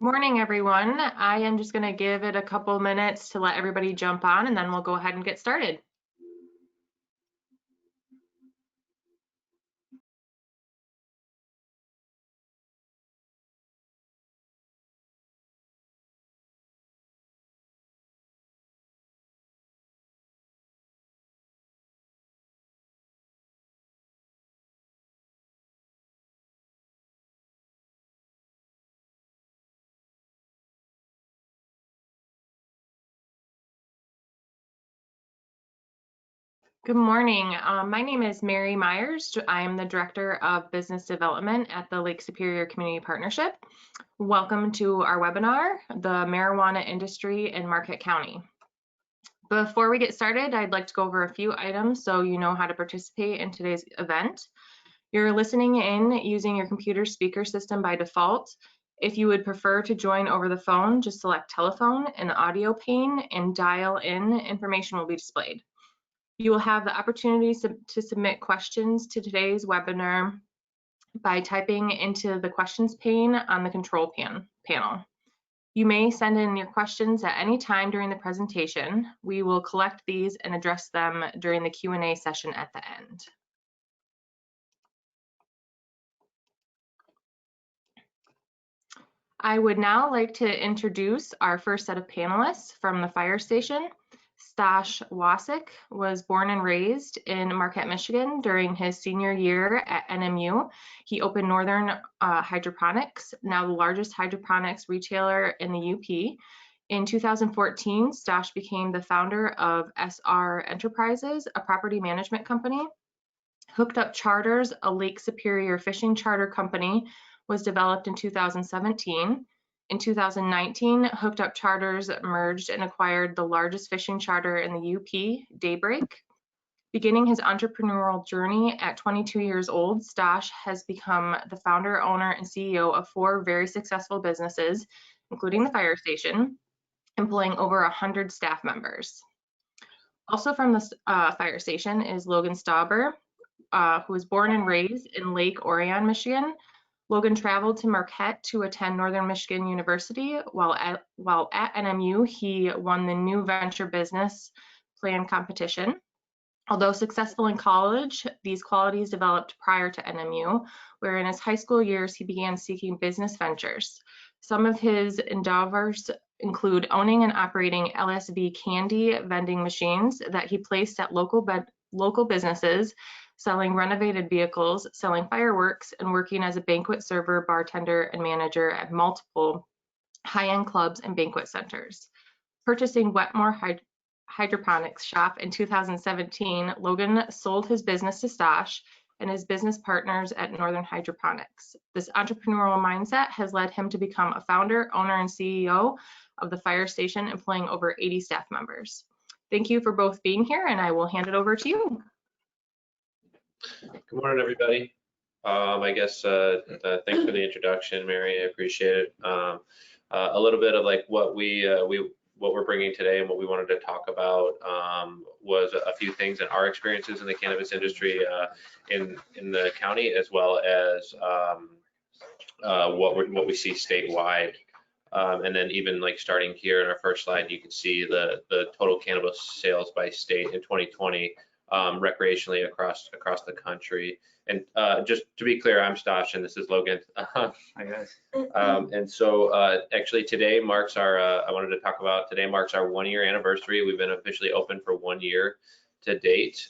Morning, everyone. I am just going to give it a couple minutes to let everybody jump on, and then we'll go ahead and get started. Good morning. My name is Mary Myers. I am the Director of Business Development at the Lake Superior Community Partnership. Welcome to our webinar, The Marijuana Industry in Marquette County. Before we get started, I'd like to go over a few items so you know how to participate in today's event. You're listening in using your computer speaker system by default. If you would prefer to join over the phone, just select telephone in the audio pane and dial in. Information will be displayed. You will have the opportunity to submit questions to today's webinar by typing into the questions pane on the control panel. You may send in your questions at any time during the presentation. We will collect these and address them during the Q&A session at the end. I would now like to introduce our first set of panelists from the fire station. Stash Wasik was born and raised in Marquette, Michigan during his senior year at NMU. He opened Northern Hydroponics, now the largest hydroponics retailer in the UP. In 2014, Stash became the founder of SR Enterprises, a property management company. Hooked Up Charters, a Lake Superior fishing charter company, was developed in 2017. In 2019, Hooked Up Charters merged and acquired the largest fishing charter in the UP, Daybreak. Beginning his entrepreneurial journey at 22 years old, Stash has become the founder, owner, and CEO of 4 very successful businesses, including the fire station, employing over 100 staff members. Also from the fire station is Logan Stauber, who was born and raised in Lake Orion, Michigan. Logan traveled to Marquette to attend Northern Michigan University. While at NMU, he won the New Venture Business Plan competition. Although successful in college, these qualities developed prior to NMU, where in his high school years he began seeking business ventures. Some of his endeavors include owning and operating LSV candy vending machines that he placed at local businesses, selling renovated vehicles, selling fireworks, and working as a banquet server, bartender, and manager at multiple high-end clubs and banquet centers. Purchasing Wetmore Hydroponics shop in 2017, Logan sold his business to Stash and his business partners at Northern Hydroponics. This entrepreneurial mindset has led him to become a founder, owner, and CEO of the fire station, employing over 80 staff members. Thank you for both being here, and I will hand it over to you. Good morning, everybody. Thanks for the introduction, Mary. I appreciate it. A little bit of like what we're bringing today and what we wanted to talk about was a few things in our experiences in the cannabis industry in the county, as well as what we see statewide. And then even like starting here in our first slide, you can see the total cannabis sales by state in 2020. Recreationally across the country. And just to be clear, I'm Stash and this is Logan. Hi guys. And so actually today marks our, today marks our 1-year anniversary. We've been officially open for 1 year to date.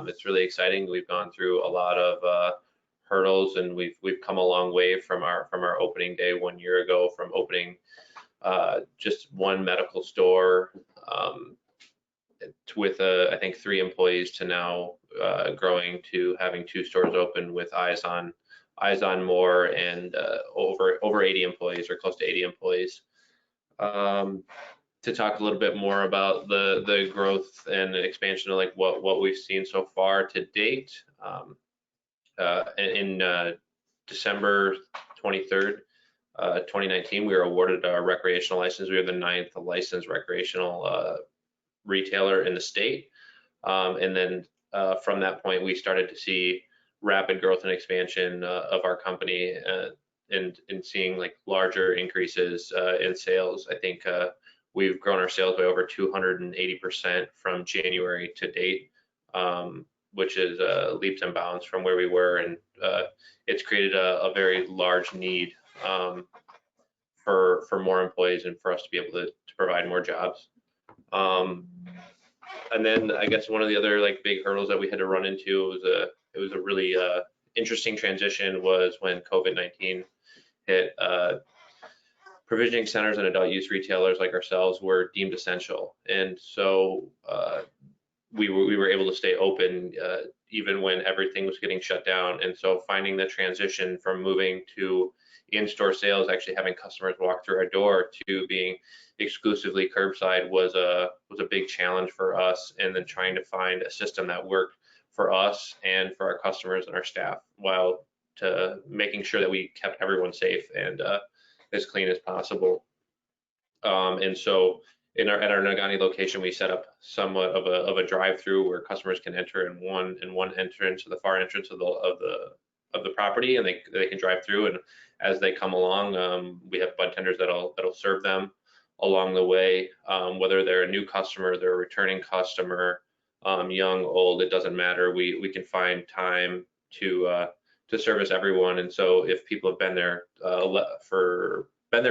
It's really exciting. We've gone through a lot of hurdles and we've come a long way from our opening day 1 year ago, from opening just one medical store, with I think 3 employees to now growing to having 2 stores open with eyes on more and over 80 employees or close to 80 employees. To talk a little bit more about the growth and expansion of like what we've seen so far to date. In December 23rd, 2019, we were awarded our recreational license. We are the 9th licensed recreational retailer in the state, and then from that point we started to see rapid growth and expansion of our company. in seeing like larger increases in sales. I think we've grown our sales by over 280% from January to date, which is leaps and bounds from where we were, and it's created a very large need for more employees and for us to be able to provide more jobs. And then I guess one of the other like big hurdles that we had to run into was a really interesting transition was when COVID-19 hit. Provisioning centers and adult use retailers like ourselves were deemed essential, and so we were able to stay open even when everything was getting shut down. And so finding the transition from moving to in-store sales, actually having customers walk through our door, to being exclusively curbside was a big challenge for us. And then trying to find a system that worked for us and for our customers and our staff, while to making sure that we kept everyone safe and as clean as possible. And so at our Negaunee location, we set up somewhat of a drive-through where customers can enter in one entrance, to the far entrance of the property, and they can drive through. And as they come along, we have bud tenders that'll serve them along the way, whether they're a new customer, they're a returning customer, young, old, it doesn't matter. We can find time to service everyone. And so if people have been there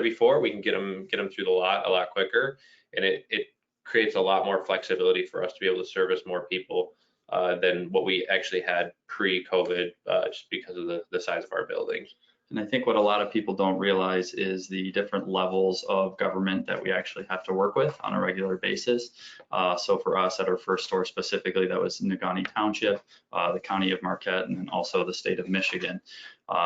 before, we can get them through the lot a lot quicker, and it creates a lot more flexibility for us to be able to service more people than what we actually had pre-COVID, just because of the size of our buildings. And I think what a lot of people don't realize is the different levels of government that we actually have to work with on a regular basis. So for us at our first store specifically, that was Negaunee Township, the County of Marquette, and then also the state of Michigan.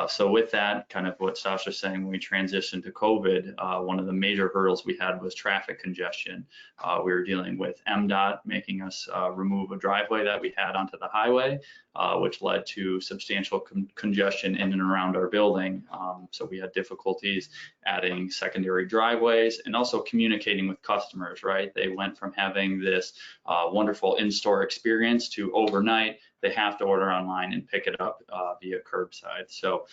So with that, kind of what Sasha was saying, when we transitioned to COVID, one of the major hurdles we had was traffic congestion. We were dealing with MDOT making us remove a driveway that we had onto the highway, which led to substantial congestion in and around our building. So we had difficulties adding secondary driveways and also communicating with customers, right? They went from having this wonderful in-store experience to overnight they have to order online and pick it up via curbside. So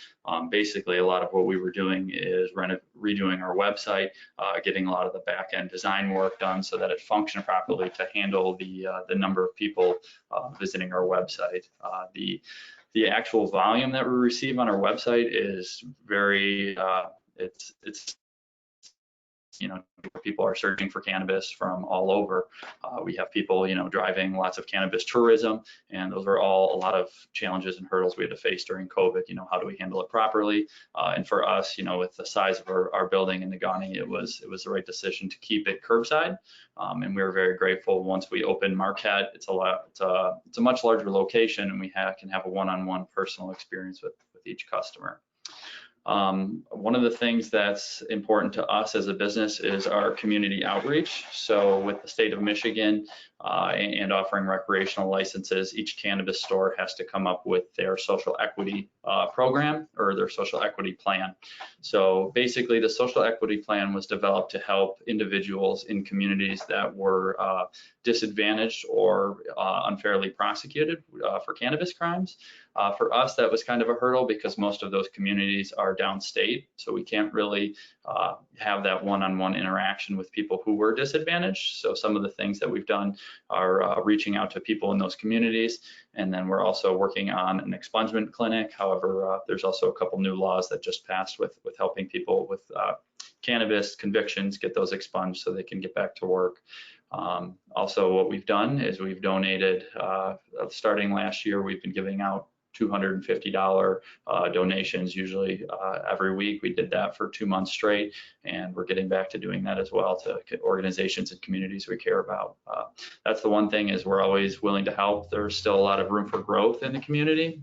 basically a lot of what we were doing is redoing our website, getting a lot of the back-end design work done so that it functioned properly to handle the number of people visiting our website. The actual volume that we receive on our website is very, it's you know, people are searching for cannabis from all over. We have people, you know, driving lots of cannabis tourism, and those are all a lot of challenges and hurdles we had to face during COVID. You know, how do we handle it properly? And for us, you know, with the size of our building in Negaunee, it was the right decision to keep it curbside. And we were very grateful once we opened Marquette. It's a much larger location, and we can have a one-on-one personal experience with each customer. One of the things that's important to us as a business is our community outreach. So with the state of Michigan and offering recreational licenses, each cannabis store has to come up with their social equity program or their social equity plan. So basically the social equity plan was developed to help individuals in communities that were disadvantaged or unfairly prosecuted for cannabis crimes. For us, that was kind of a hurdle because most of those communities are downstate, so we can't really have that one-on-one interaction with people who were disadvantaged. So some of the things that we've done are reaching out to people in those communities, and then we're also working on an expungement clinic. However, there's also a couple new laws that just passed with helping people with cannabis convictions get those expunged so they can get back to work. Also, what we've done is we've donated, starting last year, we've been giving out $250 donations usually every week. We did that for 2 months straight, and we're getting back to doing that as well to organizations and communities we care about. That's the one thing, is we're always willing to help. There's still a lot of room for growth in the community.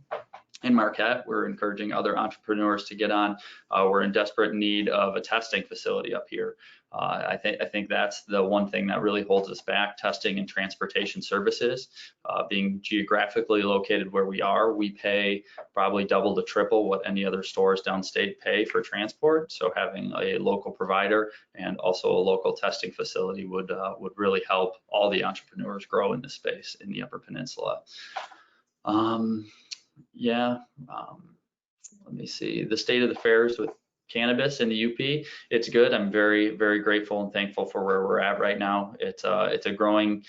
In Marquette, we're encouraging other entrepreneurs to get on. We're in desperate need of a testing facility up here. I think that's the one thing that really holds us back, testing and transportation services. Being geographically located where we are, we pay probably double to triple what any other stores downstate pay for transport. So having a local provider and also a local testing facility would really help all the entrepreneurs grow in this space in the Upper Peninsula. Let me see, the state of the fairs with cannabis in the UP, it's good. I'm very, very grateful and thankful for where we're at right now. It's a growing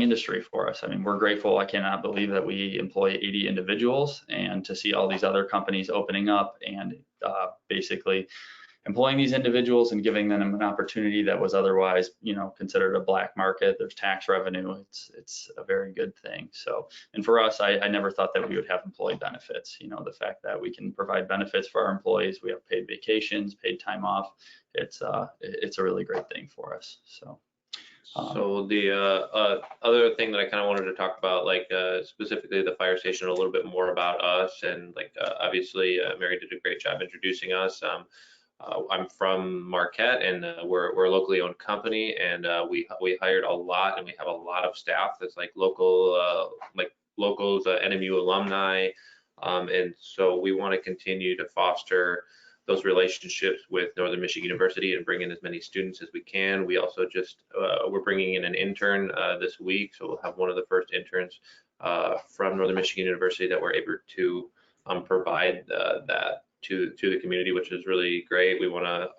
industry for us. I mean, we're grateful. I cannot believe that we employ 80 individuals, and to see all these other companies opening up and basically employing these individuals and giving them an opportunity that was otherwise, considered a black market. There's tax revenue. It's a very good thing. So, and for us, I never thought that we would have employee benefits. The fact that we can provide benefits for our employees, we have paid vacations, paid time off. It's a really great thing for us. So. So the other thing that I kind of wanted to talk about, like specifically the fire station, a little bit more about us, and like obviously Mary did a great job introducing us. I'm from Marquette, and we're a locally owned company, and we hired a lot, and we have a lot of staff that's like locals, NMU alumni, and so we want to continue to foster those relationships with Northern Michigan University and bring in as many students as we can. We also just, we're bringing in an intern this week, so we'll have one of the first interns from Northern Michigan University that we're able to provide that to the community, which is really great. We want to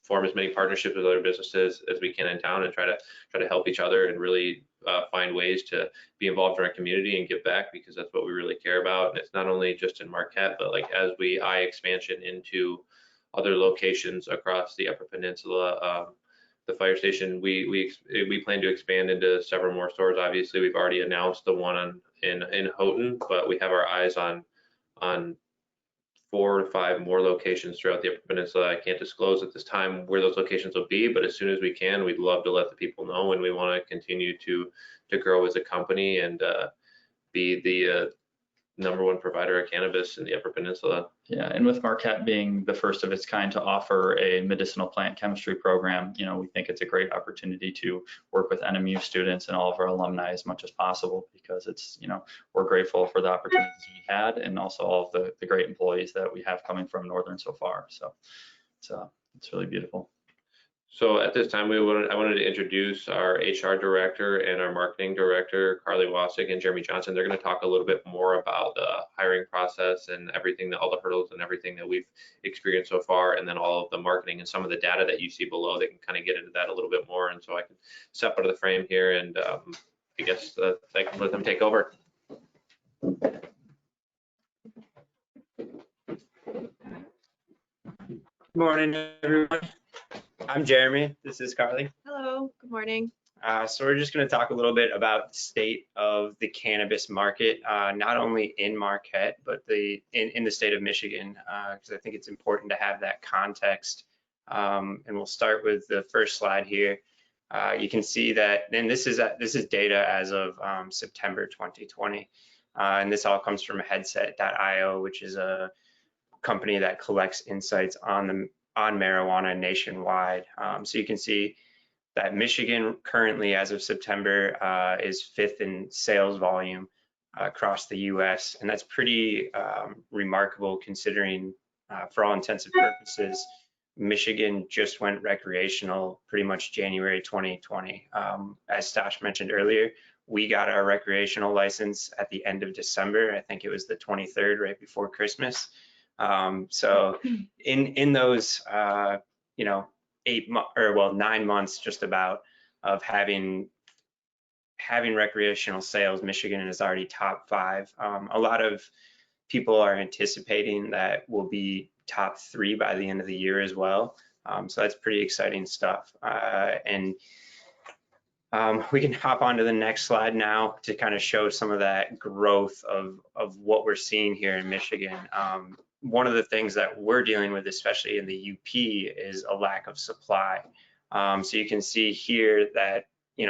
form as many partnerships with other businesses as we can in town and try to help each other and really find ways to be involved in our community and give back, because that's what we really care about. And it's not only just in Marquette, but like as we eye expansion into other locations across the Upper Peninsula, the fire station, we plan to expand into several more stores. Obviously, we've already announced the one in Houghton, but we have our eyes on 4 to 5 more locations throughout the Upper Peninsula. I can't disclose at this time where those locations will be, but as soon as we can, we'd love to let the people know, and we want to continue to grow as a company and be the #1 provider of cannabis in the Upper Peninsula. Yeah, and with Marquette being the first of its kind to offer a medicinal plant chemistry program, we think it's a great opportunity to work with NMU students and all of our alumni as much as possible, because it's, we're grateful for the opportunities we had, and also all of the great employees that we have coming from Northern so far. So it's really beautiful. So at this time, I wanted to introduce our HR director and our marketing director, Carly Wasik and Jeremy Johnson. They're going to talk a little bit more about the hiring process and everything, all the hurdles and everything that we've experienced so far, and then all of the marketing and some of the data that you see below. They can kind of get into that a little bit more, and so I can step out of the frame here, and I guess I can let them take over. Good morning, everyone. I'm Jeremy. This is Carly. Hello, good morning. So we're just going to talk a little bit about the state of the cannabis market, not only in Marquette, but in the state of Michigan, because I think it's important to have that context. And we'll start with the first slide here. You can see that, and this is data as of September 2020, and this all comes from Headset.io, which is a company that collects insights on marijuana nationwide. So you can see that Michigan currently, as of September, is 5th in sales volume across the US. And that's pretty remarkable, considering for all intents and purposes, Michigan just went recreational pretty much January 2020. As Stash mentioned earlier, we got our recreational license at the end of December. I think it was the 23rd, right before Christmas. So in those, 9 months just about of having recreational sales, Michigan is already top 5. A lot of people are anticipating that we'll be top 3 by the end of the year as well. So that's pretty exciting stuff. And we can hop on to the next slide now to kind of show some of that growth of what we're seeing here in Michigan. One of the things that we're dealing with, especially in the UP, is a lack of supply. So you can see here that,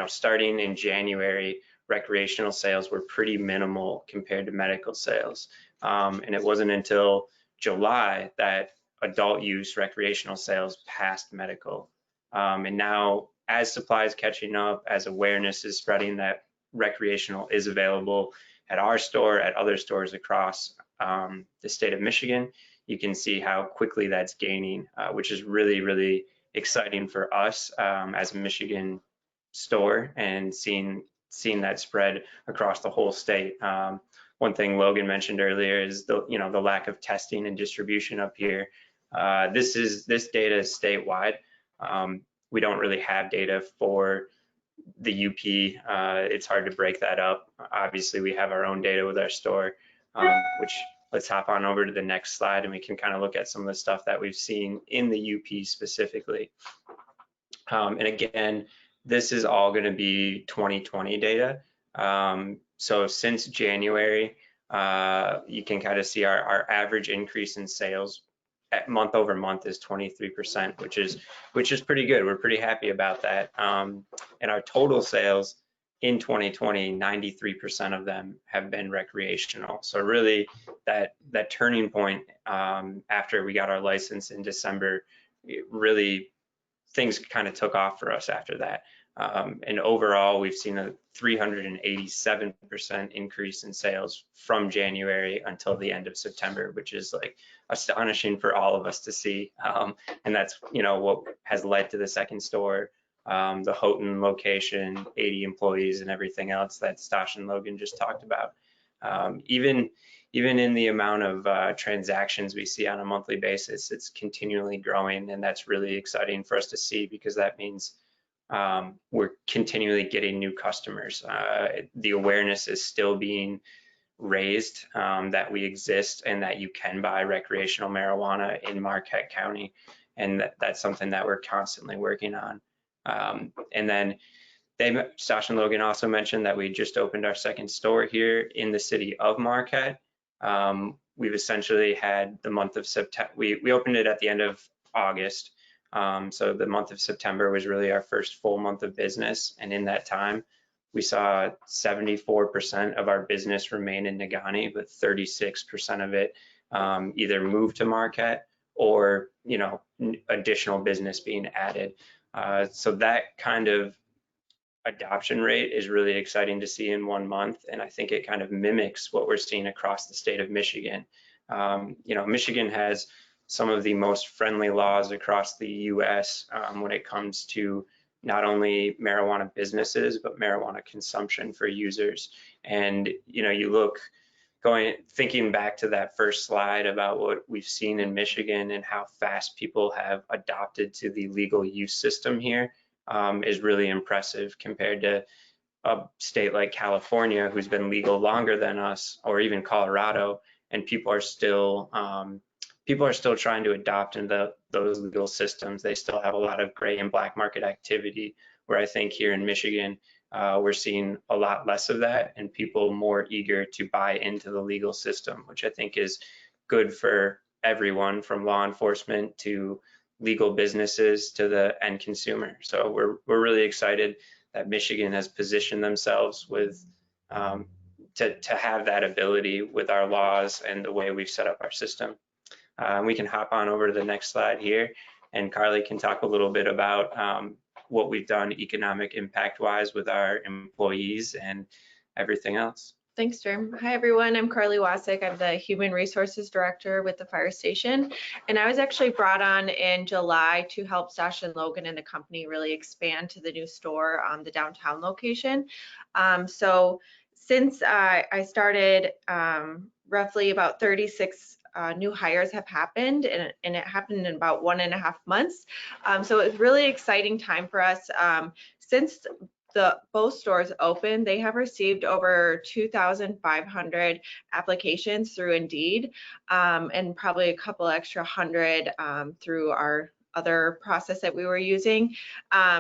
starting in January, recreational sales were pretty minimal compared to medical sales. And it wasn't until July that adult use recreational sales passed medical. And now, as supply is catching up, as awareness is spreading that recreational is available at our store, at other stores across the state of Michigan, you can see how quickly that's gaining, which is really, really exciting for us as a Michigan store, and seeing that spread across the whole state. one thing Logan mentioned earlier is the lack of testing and distribution up here. This data is statewide. We don't really have data for the UP. It's hard to break that up. Obviously, we have our own data with our store, which let's hop on over to the next slide and we can kind of look at some of the stuff that we've seen in the UP specifically. And again, this is all going to be 2020 data. So since January, you can kind of see our average increase in sales at month over month is 23%, which is pretty good. We're pretty happy about that. And our total sales in 2020, 93% of them have been recreational. So really that turning point after we got our license in December, really things kind of took off for us after that. And overall, we've seen a 387% increase in sales from January until the end of September, which is like astonishing for all of us to see. And that's, what has led to the second store, the Houghton location, 80 employees and everything else that Stash and Logan just talked about. Even in the amount of transactions we see on a monthly basis, it's continually growing, and that's really exciting for us to see because that means we're continually getting new customers. The awareness is still being raised that we exist and that you can buy recreational marijuana in Marquette County, and that's something that we're constantly working on. And then Stash and Logan also mentioned that we just opened our second store here in the city of Marquette. We've essentially had the month of September. We opened it at the end of August. So the month of September was really our first full month of business. And in that time, we saw 74% of our business remain in Negaunee, but 36% of it either moved to Marquette or, additional business being added. So that kind of adoption rate is really exciting to see in 1 month. And I think it kind of mimics what we're seeing across the state of Michigan. Michigan has some of the most friendly laws across the US when it comes to not only marijuana businesses, but marijuana consumption for users. And, thinking back to that first slide about what we've seen in Michigan and how fast people have adopted to the legal use system here is really impressive compared to a state like California, who's been legal longer than us, or even Colorado, and people are still trying to adopt into those legal systems. They still have a lot of gray and black market activity, where I think here in Michigan, we're seeing a lot less of that and people more eager to buy into the legal system, which I think is good for everyone from law enforcement to legal businesses to the end consumer. So we're really excited that Michigan has positioned themselves with to have that ability with our laws and the way we've set up our system. We can hop on over to the next slide here, and Carly can talk a little bit about what we've done economic impact wise with our employees and everything else. Thanks, Jerm. Hi, everyone. I'm Carly Wasik. I'm the Human Resources Director with the fire station. And I was actually brought on in July to help Stash and Logan and the company really expand to the new store on the downtown location. So since I started, roughly about 36 new hires have happened, and it happened in about 1.5 months. So it was really exciting time for us. Since both stores open, they have received over 2,500 applications through Indeed, and probably a couple extra hundred through our other process that we were using.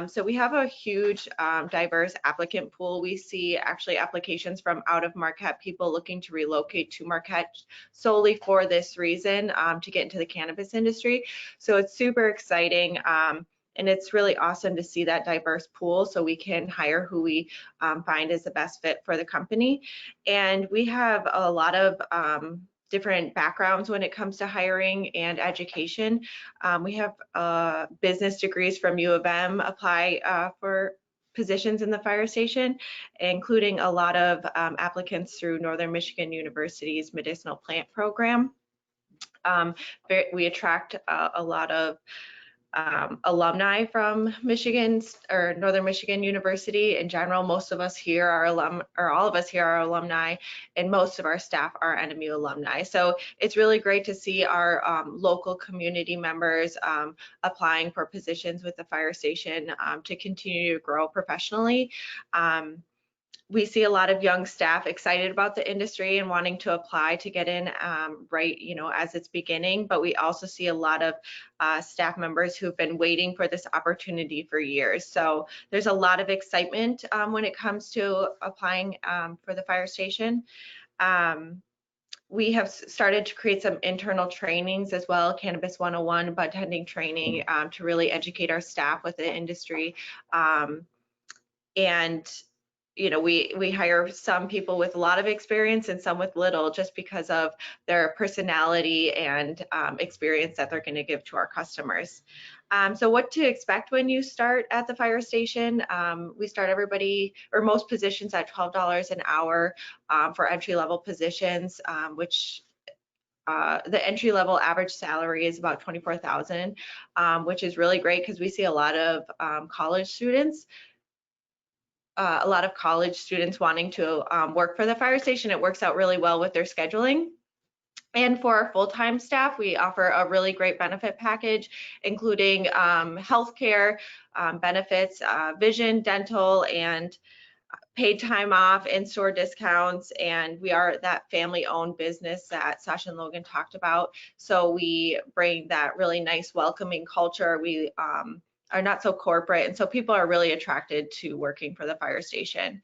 So we have a huge diverse applicant pool. We see actually applications from out of Marquette, people looking to relocate to Marquette solely for this reason, to get into the cannabis industry. So it's super exciting. And it's really awesome to see that diverse pool so we can hire who we find is the best fit for the company. And we have a lot of different backgrounds when it comes to hiring and education. We have business degrees from U of M apply for positions in the fire station, including a lot of applicants through Northern Michigan University's medicinal plant program. We attract a lot of alumni from Michigan or Northern Michigan University in general. Most of us here are all of us here are alumni, and most of our staff are NMU alumni. So it's really great to see our local community members applying for positions with the fire station to continue to grow professionally. We see a lot of young staff excited about the industry and wanting to apply to get in right, as it's beginning, but we also see a lot of staff members who've been waiting for this opportunity for years. So there's a lot of excitement when it comes to applying for the fire station. We have started to create some internal trainings as well, Cannabis 101, budtending training to really educate our staff with the industry. And we hire some people with a lot of experience and some with little, just because of their personality and experience that they're going to give to our customers. So what to expect when you start at the fire station? We start everybody, or most positions, at $12 an hour for entry-level positions, which the entry-level average salary is about $24,000, which is really great because we see a lot of college students wanting to work for the fire station. It works out really well with their scheduling. And for our full-time staff, we offer a really great benefit package, including healthcare benefits, vision, dental, and paid time off, in-store discounts. And we are that family-owned business that Sasha and Logan talked about. So we bring that really nice, welcoming culture. We are not so corporate, and so people are really attracted to working for the fire station.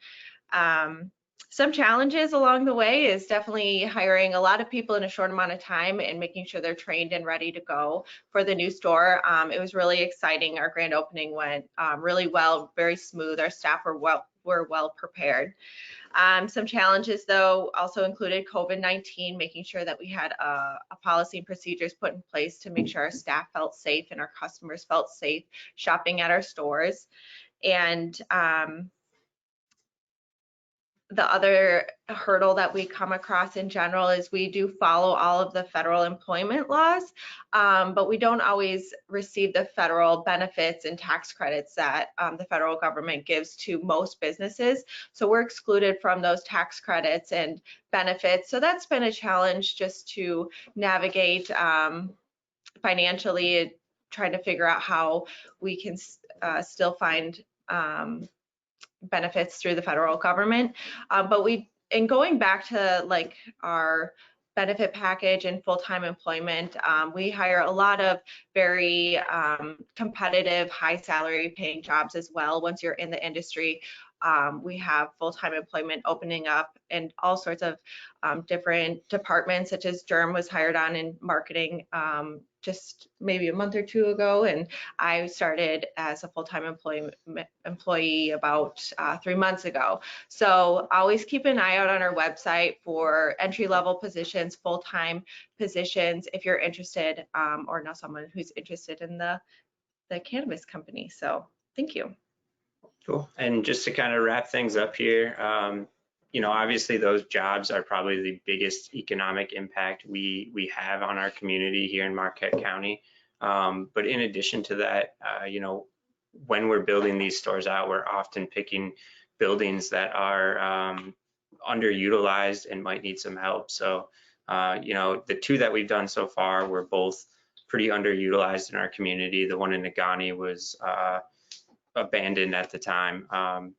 Some challenges along the way is definitely hiring a lot of people in a short amount of time and making sure they're trained and ready to go for the new store. It was really exciting. Our grand opening went really well, very smooth. Our staff were well prepared. Some challenges, though, also included COVID-19, making sure that we had a policy and procedures put in place to make sure our staff felt safe and our customers felt safe shopping at our stores. And the other hurdle that we come across in general is we do follow all of the federal employment laws, but we don't always receive the federal benefits and tax credits that the federal government gives to most businesses. So we're excluded from those tax credits and benefits. So that's been a challenge just to navigate financially, trying to figure out how we can still find benefits through the federal government. But in going back to like our benefit package and full-time employment, we hire a lot of very competitive, high salary paying jobs as well. Once you're in the industry, we have full-time employment opening up in all sorts of different departments, such as Germ was hired on in marketing just maybe a month or two ago, and I started as a full-time employee about 3 months ago. So always keep an eye out on our website for entry-level positions, full-time positions, if you're interested or know someone who's interested in the cannabis company. So thank you. Cool. And just to kind of wrap things up here, obviously those jobs are probably the biggest economic impact we have on our community here in Marquette County. But in addition to that, when we're building these stores out, we're often picking buildings that are underutilized and might need some help. So, the two that we've done so far were both pretty underutilized in our community. The one in Negaunee was abandoned at the time.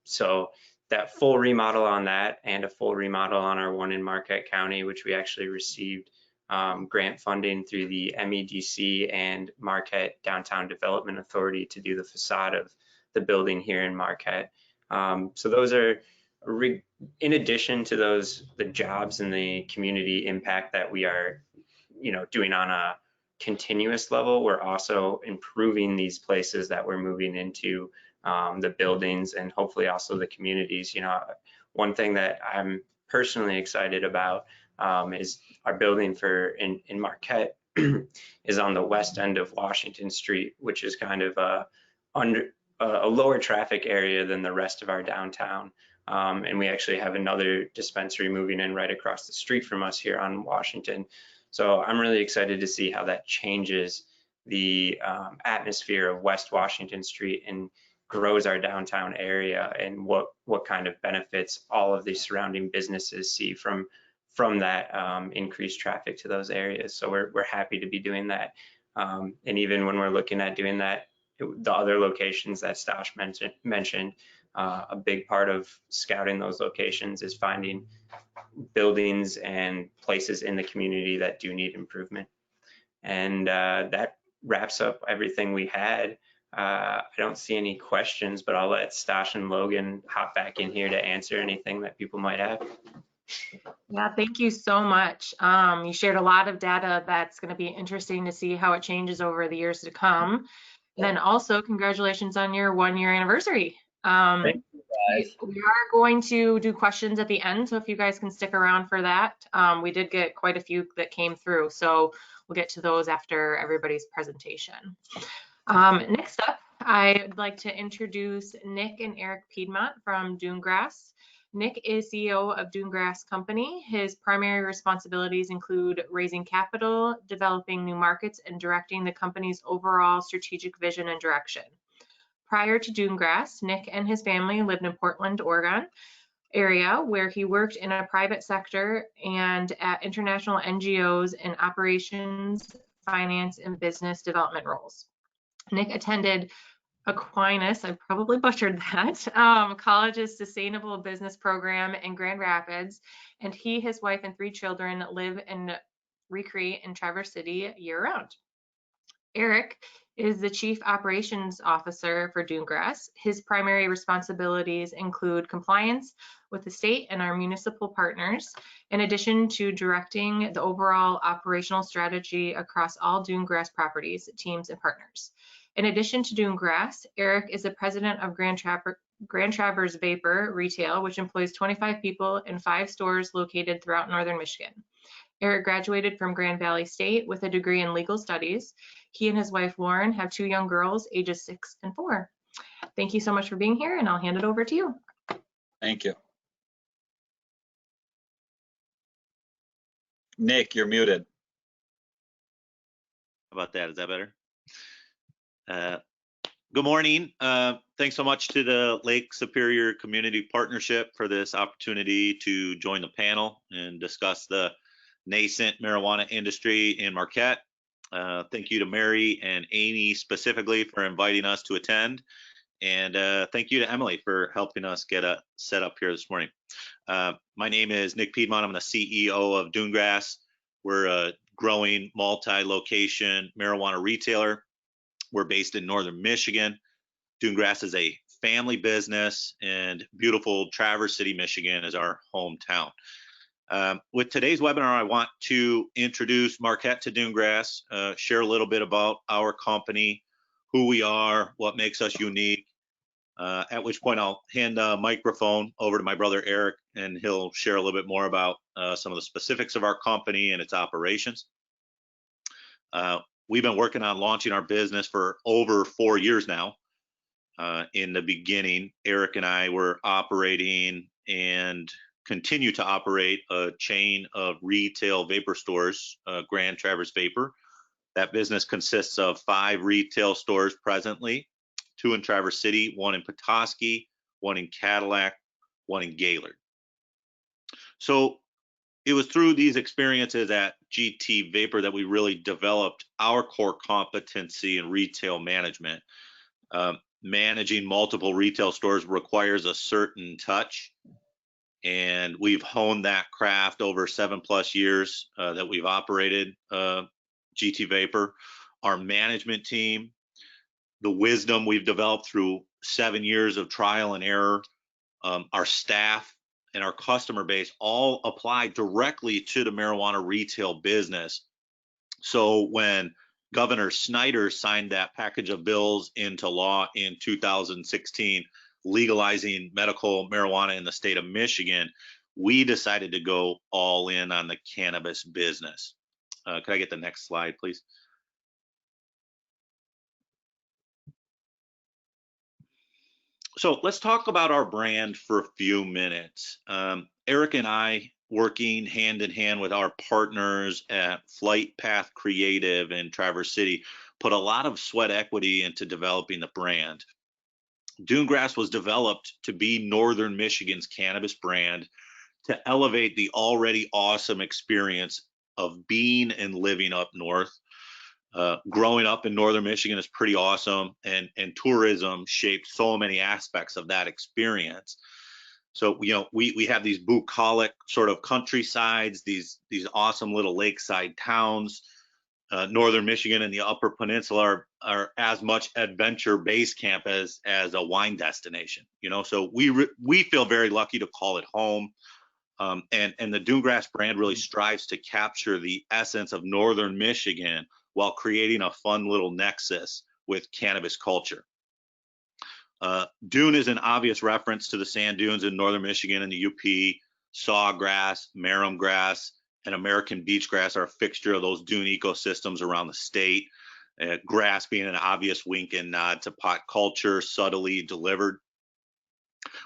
So that full remodel on that and a full remodel on our one in Marquette County, which we actually received grant funding through the MEDC and Marquette Downtown Development Authority to do the facade of the building here in Marquette. So those are, in addition to the jobs and the community impact that we are, doing on a continuous level, we're also improving these places that we're moving into, the buildings and hopefully also the communities. One thing that I'm personally excited about is our building in Marquette is on the west end of Washington Street, which is kind of a lower traffic area than the rest of our downtown. And we actually have another dispensary moving in right across the street from us here on Washington. So I'm really excited to see how that changes the atmosphere of West Washington Street and grows our downtown area, and what kind of benefits all of the surrounding businesses see from that increased traffic to those areas. So we're happy to be doing that. And even when we're looking at doing that, the other locations that Stash mentioned, a big part of scouting those locations is finding buildings and places in the community that do need improvement. And that wraps up everything we had. I don't see any questions, but I'll let Stash and Logan hop back in here to answer anything that people might have. Yeah, thank you so much. You shared a lot of data that's going to be interesting to see how it changes over the years to come. And then also, congratulations on your 1-year anniversary. Thank you, guys. We are going to do questions at the end, so if you guys can stick around for that. We did get quite a few that came through, so we'll get to those after everybody's presentation. Next up, I'd like to introduce Nick and Eric Piedmont from Dunegrass. Nick is CEO of Dunegrass Company. His primary responsibilities include raising capital, developing new markets, and directing the company's overall strategic vision and direction. Prior to Dunegrass, Nick and his family lived in Portland, Oregon area, where he worked in a private sector and at international NGOs in operations, finance, and business development roles. Nick attended Aquinas, I probably butchered that, college's sustainable business program in Grand Rapids, and he, his wife, and 3 children live and recreate in Traverse City year-round. Eric is the Chief Operations Officer for Dunegrass. His primary responsibilities include compliance with the state and our municipal partners, in addition to directing the overall operational strategy across all Dunegrass properties, teams, and partners. In addition to Dunegrass, Eric is the president of Grand Traverse Vapor Retail, which employs 25 people in 5 stores located throughout northern Michigan. Eric graduated from Grand Valley State with a degree in legal studies. He and his wife, Lauren, have 2 young girls, ages 6 and 4. Thank you so much for being here, and I'll hand it over to you. Thank you. Nick, you're muted. How about that? Is that better? Good morning. Thanks so much to the Lake Superior Community Partnership for this opportunity to join the panel and discuss the nascent marijuana industry in Marquette. Thank you to Mary and Amy specifically for inviting us to attend. And thank you to Emily for helping us get set up here this morning. My name is Nick Piedmont. I'm the CEO of Dunegrass. We're a growing multi-location marijuana retailer. We're based in northern Michigan. Dunegrass is a family business, and beautiful Traverse City, Michigan is our hometown. With today's webinar, I want to introduce Marquette to Dunegrass, share a little bit about our company, who we are, what makes us unique, at which point I'll hand the microphone over to my brother Eric, and he'll share a little bit more about some of the specifics of our company and its operations. We've been working on launching our business for over 4 years now. In the beginning, Eric and I were operating and continue to operate a chain of retail vapor stores, Grand Traverse Vapor. That business consists of 5 retail stores presently, 2 in Traverse City, 1 in Petoskey, 1 in Cadillac, 1 in Gaylord. So it was through these experiences at GT Vapor that we really developed our core competency in retail management. Managing multiple retail stores requires a certain touch, and we've honed that craft over 7+ years that we've operated GT Vapor. Our management team, the wisdom we've developed through 7 years of trial and error, our staff, and our customer base all apply directly to the marijuana retail business. So when Governor Snyder signed that package of bills into law in 2016, legalizing medical marijuana in the state of Michigan, we decided to go all in on the cannabis business. Could I get the next slide, please? So let's talk about our brand for a few minutes. Eric and I working hand in hand with our partners at Flight Path Creative in Traverse City, put a lot of sweat equity into developing the brand. Dunegrass was developed to be Northern Michigan's cannabis brand, to elevate the already awesome experience of being and living up north. Growing up in Northern Michigan is pretty awesome, and tourism shaped so many aspects of that experience. So, you know, we have these bucolic sort of countrysides, these awesome little lakeside towns. Northern Michigan and the Upper Peninsula are as much adventure base camp as a wine destination. You know, so we feel very lucky to call it home. And the Dunegrass brand really strives to capture the essence of Northern Michigan while creating a fun little nexus with cannabis culture. Dune is an obvious reference to the sand dunes in Northern Michigan and the UP. Sawgrass, marram grass, and American beach grass are a fixture of those dune ecosystems around the state. Grass being an obvious wink and nod to pot culture, subtly delivered.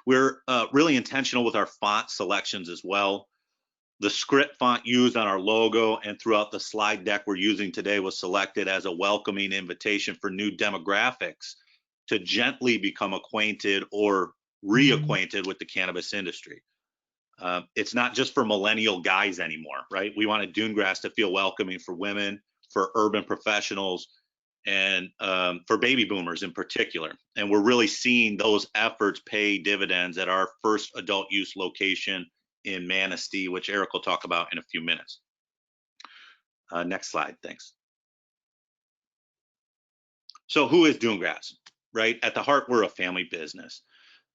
We're really intentional with our font selections as well. The script font used on our logo and throughout the slide deck we're using today was selected as a welcoming invitation for new demographics to gently become acquainted or reacquainted with the cannabis industry. It's not just for millennial guys anymore, right? We wanted Dunegrass to feel welcoming for women, for urban professionals, and for baby boomers in particular. And we're really seeing those efforts pay dividends at our first adult use location in Manistee, which Eric will talk about in a few minutes. Next slide, thanks. So who is Dunegrass, right? At the heart, we're a family business.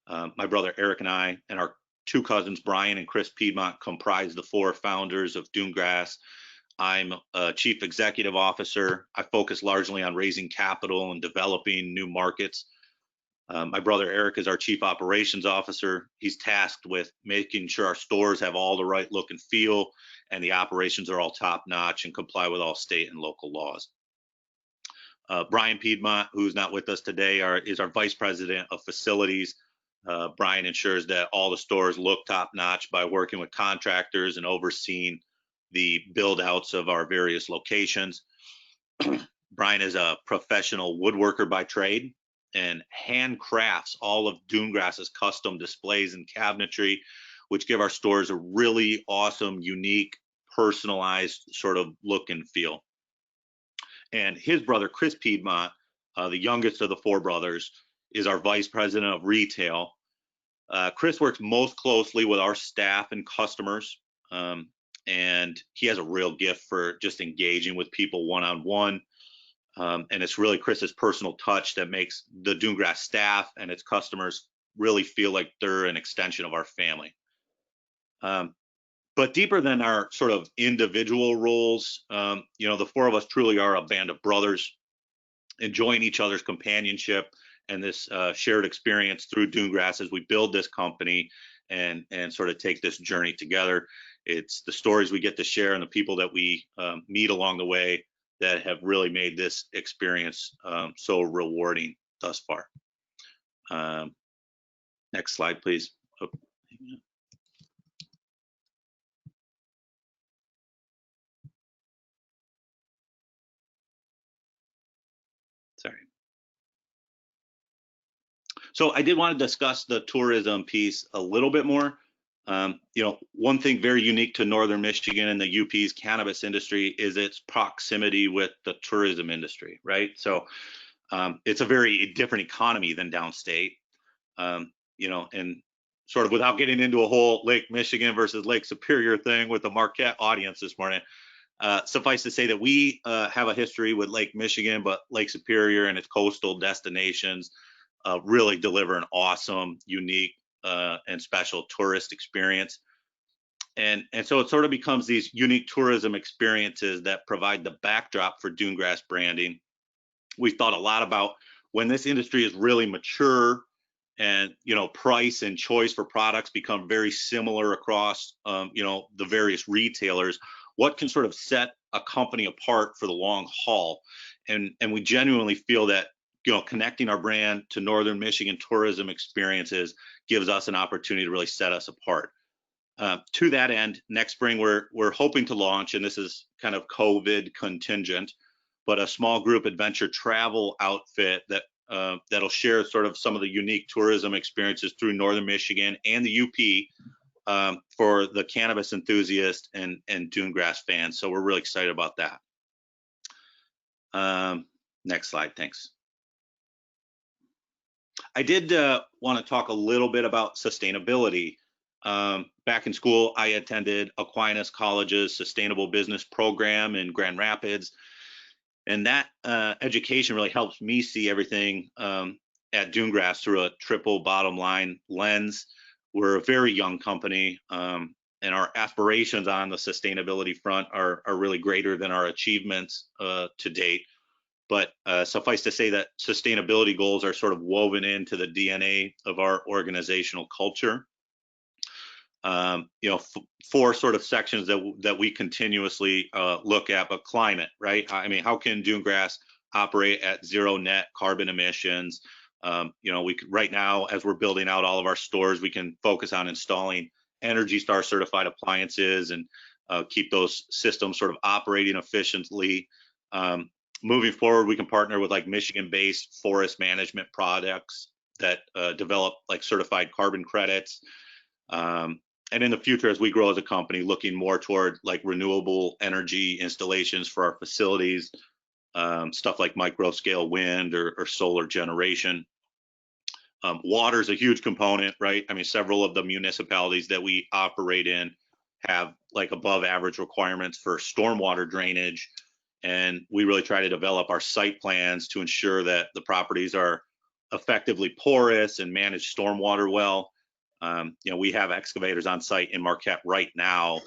My brother Eric and I and our two cousins, Brian and Chris Piedmont, comprise the four founders of Dunegrass. I'm a chief executive officer. I focus largely on raising capital and developing new markets. My brother Eric is our chief operations officer. He's tasked with making sure our stores have all the right look and feel, and the operations are all top notch and comply with all state and local laws. Brian Piedmont, who's not with us today, is our vice president of facilities. Brian ensures that all the stores look top notch by working with contractors and overseeing the build outs of our various locations. Brian is a professional woodworker by trade and handcrafts all of Dunegrass's custom displays and cabinetry, which give our stores a really awesome, unique, personalized sort of look and feel. And his brother, Chris Piedmont, the youngest of the four brothers, is our vice president of retail. Chris works most closely with our staff and customers, and he has a real gift for just engaging with people one-on-one. And it's really Chris's personal touch that makes the Dunegrass staff and its customers really feel like they're an extension of our family. But deeper than our sort of individual roles, you know, the four of us truly are a band of brothers, enjoying each other's companionship and this shared experience through Dunegrass as we build this company and sort of take this journey together. It's the stories we get to share and the people that we meet along the way that have really made this experience so rewarding thus far. Next slide, please. Oh, sorry. So I did want to discuss the tourism piece a little bit more. You know, one thing very unique to Northern Michigan and the UP's cannabis industry is its proximity with the tourism industry, right? So it's a very different economy than downstate, you know, and sort of without getting into a whole Lake Michigan versus Lake Superior thing with the Marquette audience this morning, suffice to say that we have a history with Lake Michigan, but Lake Superior and its coastal destinations really deliver an awesome, unique, and special tourist experience. And so it sort of becomes these unique tourism experiences that provide the backdrop for Dunegrass branding. We've thought a lot about when this industry is really mature and, you know, price and choice for products become very similar across, you know, the various retailers, what can sort of set a company apart for the long haul. And we genuinely feel that, you know, connecting our brand to Northern Michigan tourism experiences gives us an opportunity to really set us apart. To that end, next spring we're hoping to launch, and this is kind of COVID contingent, but a small group adventure travel outfit that that'll share sort of some of the unique tourism experiences through Northern Michigan and the UP for the cannabis enthusiast and Dunegrass fans. So we're really excited about that. Next slide, thanks. I did want to talk a little bit about sustainability. Back in school, I attended Aquinas College's Sustainable Business Program in Grand Rapids. And that education really helps me see everything at Dunegrass through a triple bottom line lens. We're a very young company, and our aspirations on the sustainability front are really greater than our achievements to date. But suffice to say that sustainability goals are sort of woven into the DNA of our organizational culture. You know, four sort of sections that we continuously look at, but climate, right? I mean, how can Dunegrass operate at zero net carbon emissions? You know, we could, right now, as we're building out all of our stores, we can focus on installing Energy Star certified appliances and keep those systems sort of operating efficiently. Moving forward, we can partner with like Michigan-based forest management products that develop like certified carbon credits. And in the future, as we grow as a company, looking more toward like renewable energy installations for our facilities, stuff like micro scale wind or solar generation. Water is a huge component, right? I mean, several of the municipalities that we operate in have like above average requirements for stormwater drainage. And we really try to develop our site plans to ensure that the properties are effectively porous and manage stormwater well. You know, we have excavators on site in Marquette right now,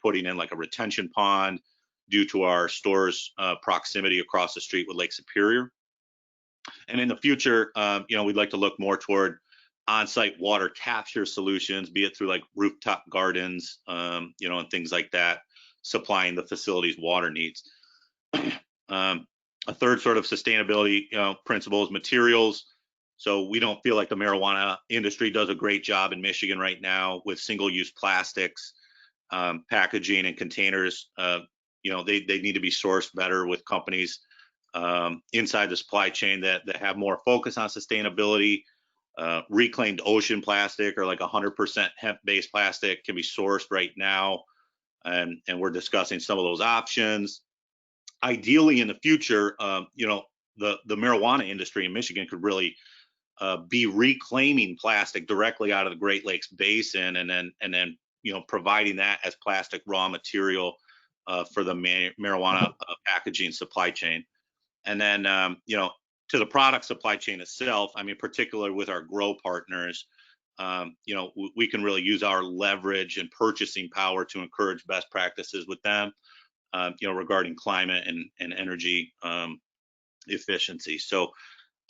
putting in like a retention pond due to our store's proximity across the street with Lake Superior. And in the future, you know, we'd like to look more toward on-site water capture solutions, be it through like rooftop gardens, you know, and things like that, supplying the facility's water needs. A third sort of sustainability, you know, principle is materials. So we don't feel like the marijuana industry does a great job in Michigan right now with single-use plastics, packaging and containers. You know, they need to be sourced better with companies inside the supply chain that have more focus on sustainability. Reclaimed ocean plastic or like 100% hemp-based plastic can be sourced right now, and we're discussing some of those options. Ideally, in the future, you know, the marijuana industry in Michigan could really be reclaiming plastic directly out of the Great Lakes Basin, and then you know, providing that as plastic raw material for the marijuana packaging supply chain. And then you know, to the product supply chain itself, I mean, particularly with our grow partners, you know, we can really use our leverage and purchasing power to encourage best practices with them, you know, regarding climate and energy efficiency. So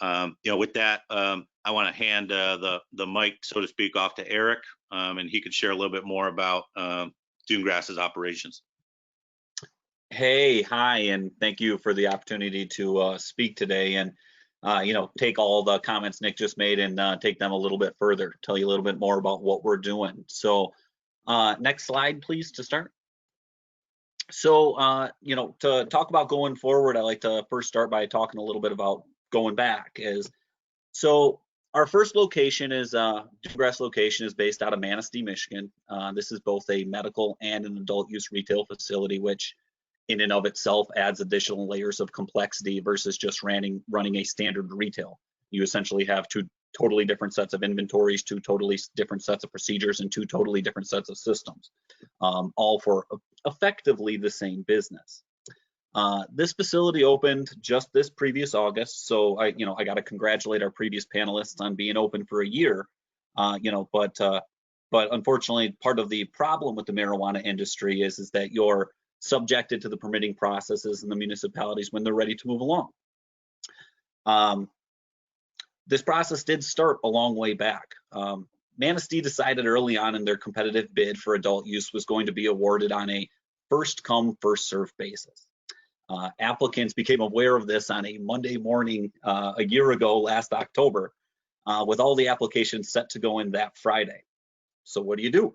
you know, with that, I want to hand the mic, so to speak, off to Eric, and he could share a little bit more about Dunegrass's operations. Hey, hi, and thank you for the opportunity to speak today and, you know, take all the comments Nick just made and take them a little bit further, tell you a little bit more about what we're doing. So next slide, please, to start. So, you know, to talk about going forward, I like to first start by talking a little bit about going back. So our first location is Dunegrass location is based out of Manistee, Michigan. This is both a medical and an adult use retail facility, which in and of itself adds additional layers of complexity versus just running a standard retail. You essentially have two totally different sets of inventories, two totally different sets of procedures, and two totally different sets of systems, all for effectively the same business. This facility opened just this previous August, so I got to congratulate our previous panelists on being open for a year. You know, but unfortunately, part of the problem with the marijuana industry is that you're subjected to the permitting processes in the municipalities when they're ready to move along. This process did start a long way back. Manistee decided early on in their competitive bid for adult use was going to be awarded on a first come, first served basis. Applicants became aware of this on a Monday morning a year ago, last October, with all the applications set to go in that Friday. So what do?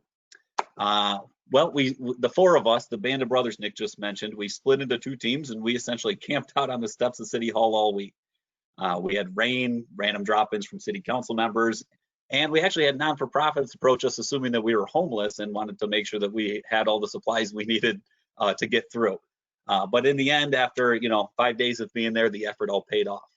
Well, the four of us, the band of brothers Nick just mentioned, we split into two teams and we essentially camped out on the steps of City Hall all week. We had rain, random drop-ins from city council members, and we actually had non-for-profits approach us assuming that we were homeless and wanted to make sure that we had all the supplies we needed to get through. But in the end, after 5 days of being there, the effort all paid off.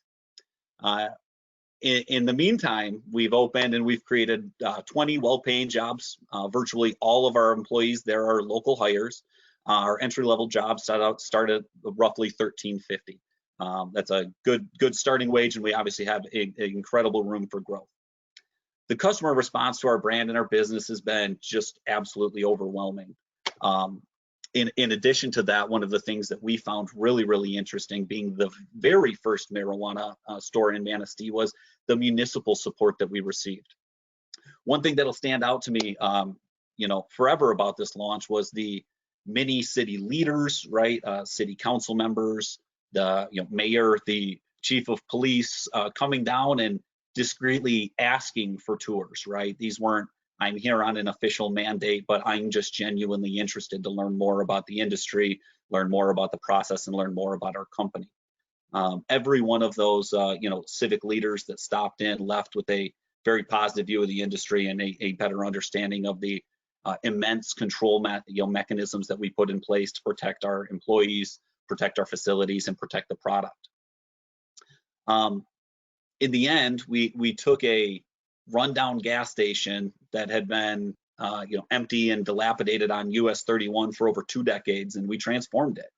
In the meantime, we've opened and we've created 20 well-paying jobs. Virtually all of our employees there are local hires. Our entry-level jobs started roughly $13.50. That's a good starting wage, and we obviously have an incredible room for growth. The customer response to our brand and our business has been just absolutely overwhelming. In addition to that, one of the things that we found really interesting, being the very first marijuana store in Manistee, was the municipal support that we received. One thing that'll stand out to me, forever about this launch was the many city leaders, right? City council members, the mayor, the chief of police coming down and discreetly asking for tours, right? These weren't, I'm here on an official mandate, but I'm just genuinely interested to learn more about the industry, learn more about the process, and learn more about our company. Every one of those, civic leaders that stopped in left with a very positive view of the industry and a better understanding of the immense control mechanisms that we put in place to protect our employees, protect our facilities, and protect the product. In the end, we took a rundown gas station that had been empty and dilapidated on US 31 for over 2 decades, and we transformed it.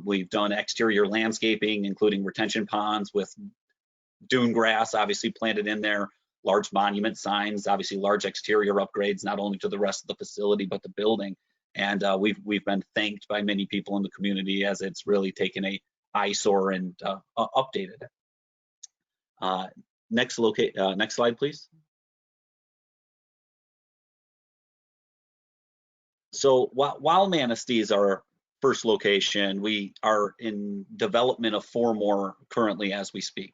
We've done exterior landscaping, including retention ponds with dune grass obviously planted in there, large monument signs, obviously large exterior upgrades, not only to the rest of the facility, but the building. And we've been thanked by many people in the community as it's really taken a eyesore and updated it. Next slide, please. So while Manistee is our first location, we are in development of 4 more currently as we speak.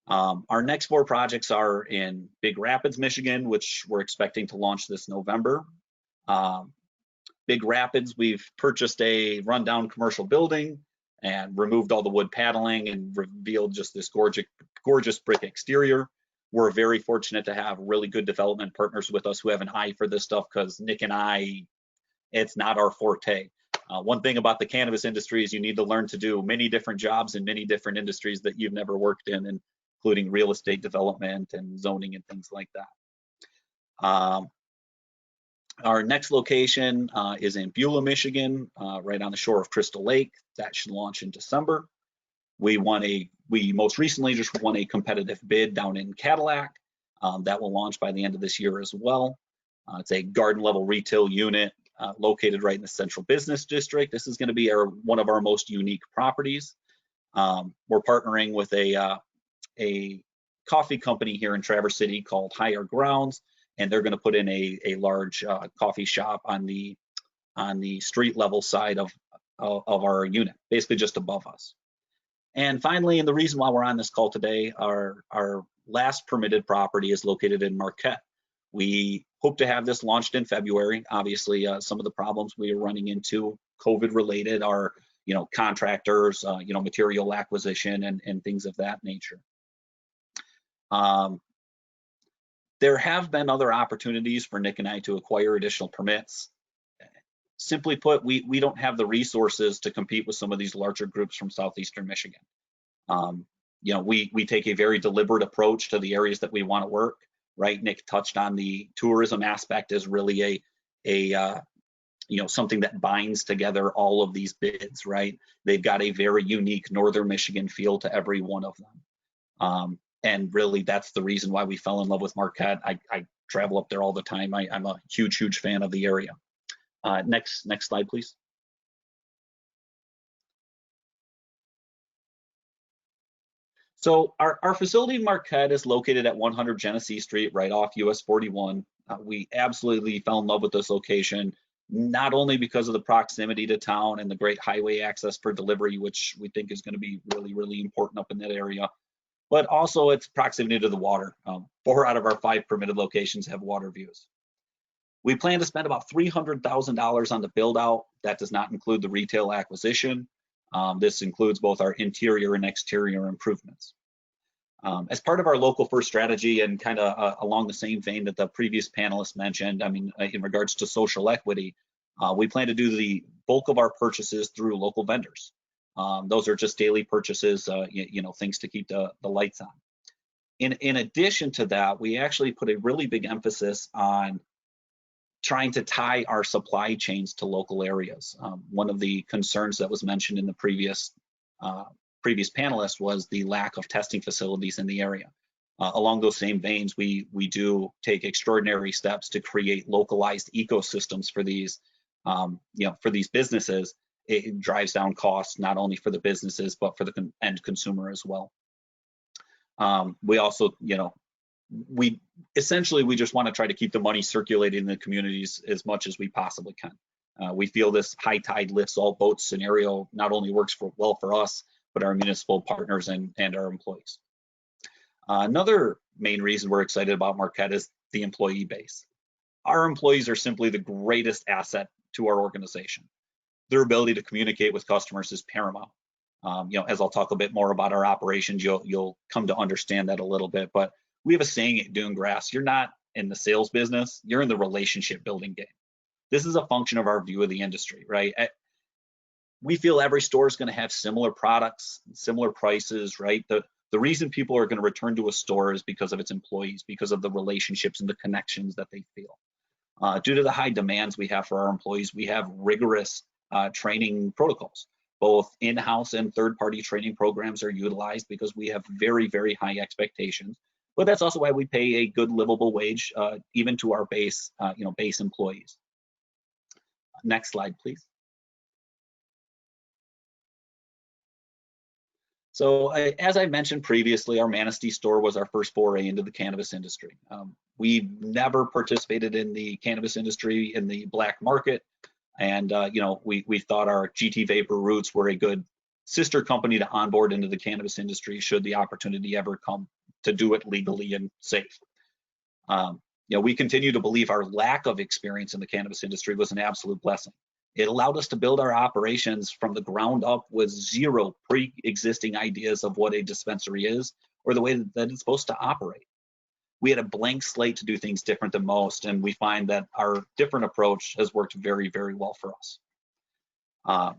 Our next 4 projects are in Big Rapids, Michigan, which we're expecting to launch this November. Big Rapids, we've purchased a rundown commercial building and removed all the wood paneling and revealed just this gorgeous brick exterior. We're very fortunate to have really good development partners with us who have an eye for this stuff, because Nick and I, it's not our forte. One thing about the cannabis industry is you need to learn to do many different jobs in many different industries that you've never worked in, including real estate development and zoning and things like that. Our next location is in Beulah, Michigan, right on the shore of Crystal Lake. That should launch in December. We most recently just won a competitive bid down in Cadillac. That will launch by the end of this year as well. It's a garden level retail unit located right in the central business district. This is going to be one of our most unique properties. We're partnering with a coffee company here in Traverse City called Higher Grounds, and they're going to put in a large coffee shop on the street level side of our unit, basically just above us. And finally, and the reason why we're on this call today, our last permitted property is located in Marquette. We hope to have this launched in February. Obviously, some of the problems we are running into COVID related are, contractors, material acquisition and things of that nature. There have been other opportunities for Nick and I to acquire additional permits. Simply put, we don't have the resources to compete with some of these larger groups from southeastern Michigan. We take a very deliberate approach to the areas that we want to work. Right, Nick touched on the tourism aspect as really something that binds together all of these bids. Right, they've got a very unique northern Michigan feel to every one of them. And really, that's the reason why we fell in love with Marquette. I travel up there all the time. I'm a huge fan of the area. Next slide, please. So our facility in Marquette is located at 100 Genesee Street, right off US 41. We absolutely fell in love with this location, not only because of the proximity to town and the great highway access for delivery, which we think is going to be really important up in that area, but also its proximity to the water. 4 out of our 5 permitted locations have water views. We plan to spend about $300,000 on the build out. That does not include the retail acquisition. This includes both our interior and exterior improvements. As part of our local first strategy, and kind of along the same vein that the previous panelists mentioned, I mean, in regards to social equity, we plan to do the bulk of our purchases through local vendors. Those are just daily purchases, things to keep the lights on. In addition to that, we actually put a really big emphasis on trying to tie our supply chains to local areas. One of the concerns that was mentioned in the previous panelist was the lack of testing facilities in the area. Along those same veins, we do take extraordinary steps to create localized ecosystems for these, for these businesses. It drives down costs not only for the businesses but for the end consumer as well. We also, we just want to try to keep the money circulating in the communities as much as we possibly can. We feel this high tide lifts all boats scenario not only works well for us, but our municipal partners and our employees. Another main reason we're excited about Marquette is the employee base. Our employees are simply the greatest asset to our organization. Their ability to communicate with customers is paramount. As I'll talk a bit more about our operations, you'll come to understand that a little bit. But we have a saying at Dune Grass: you're not in the sales business, you're in the relationship building game. This is a function of our view of the industry, right? We feel every store is going to have similar products, similar prices, right? The reason people are going to return to a store is because of its employees, because of the relationships and the connections that they feel. Due to the high demands we have for our employees, we have rigorous training protocols. Both in-house and third-party training programs are utilized because we have very, very high expectations. But that's also why we pay a good livable wage, even to our base employees. Next slide, please. So as I mentioned previously, our Manistee store was our first foray into the cannabis industry. We've never participated in the cannabis industry in the black market. And we thought our GT Vapor roots were a good sister company to onboard into the cannabis industry should the opportunity ever come to do it legally and safe. We continue to believe our lack of experience in the cannabis industry was an absolute blessing. It allowed us to build our operations from the ground up with zero pre-existing ideas of what a dispensary is or the way that it's supposed to operate. We had a blank slate to do things different than most, and we find that our different approach has worked very, very well for us.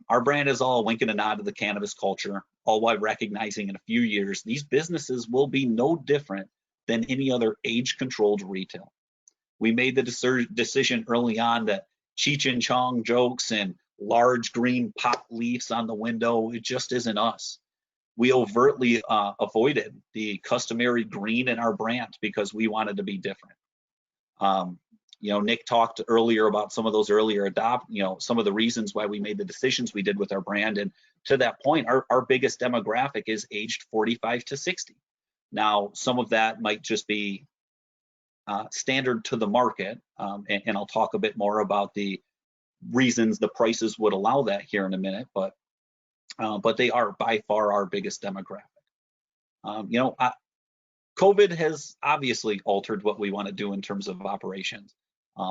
Our brand is all a wink and a nod to the cannabis culture, all while recognizing in a few years these businesses will be no different than any other age-controlled retail. We made the decision early on that Cheech and Chong jokes and large green pop leaves on the window, it just isn't us. We overtly avoided the customary green in our brand because we wanted to be different. Nick talked earlier about some of those earlier some of the reasons why we made the decisions we did with our brand. And to that point, our biggest demographic is aged 45 to 60. Now, some of that might just be standard to the market, and I'll talk a bit more about the reasons the prices would allow that here in a minute, but they are by far our biggest demographic. COVID has obviously altered what we want to do in terms of operations,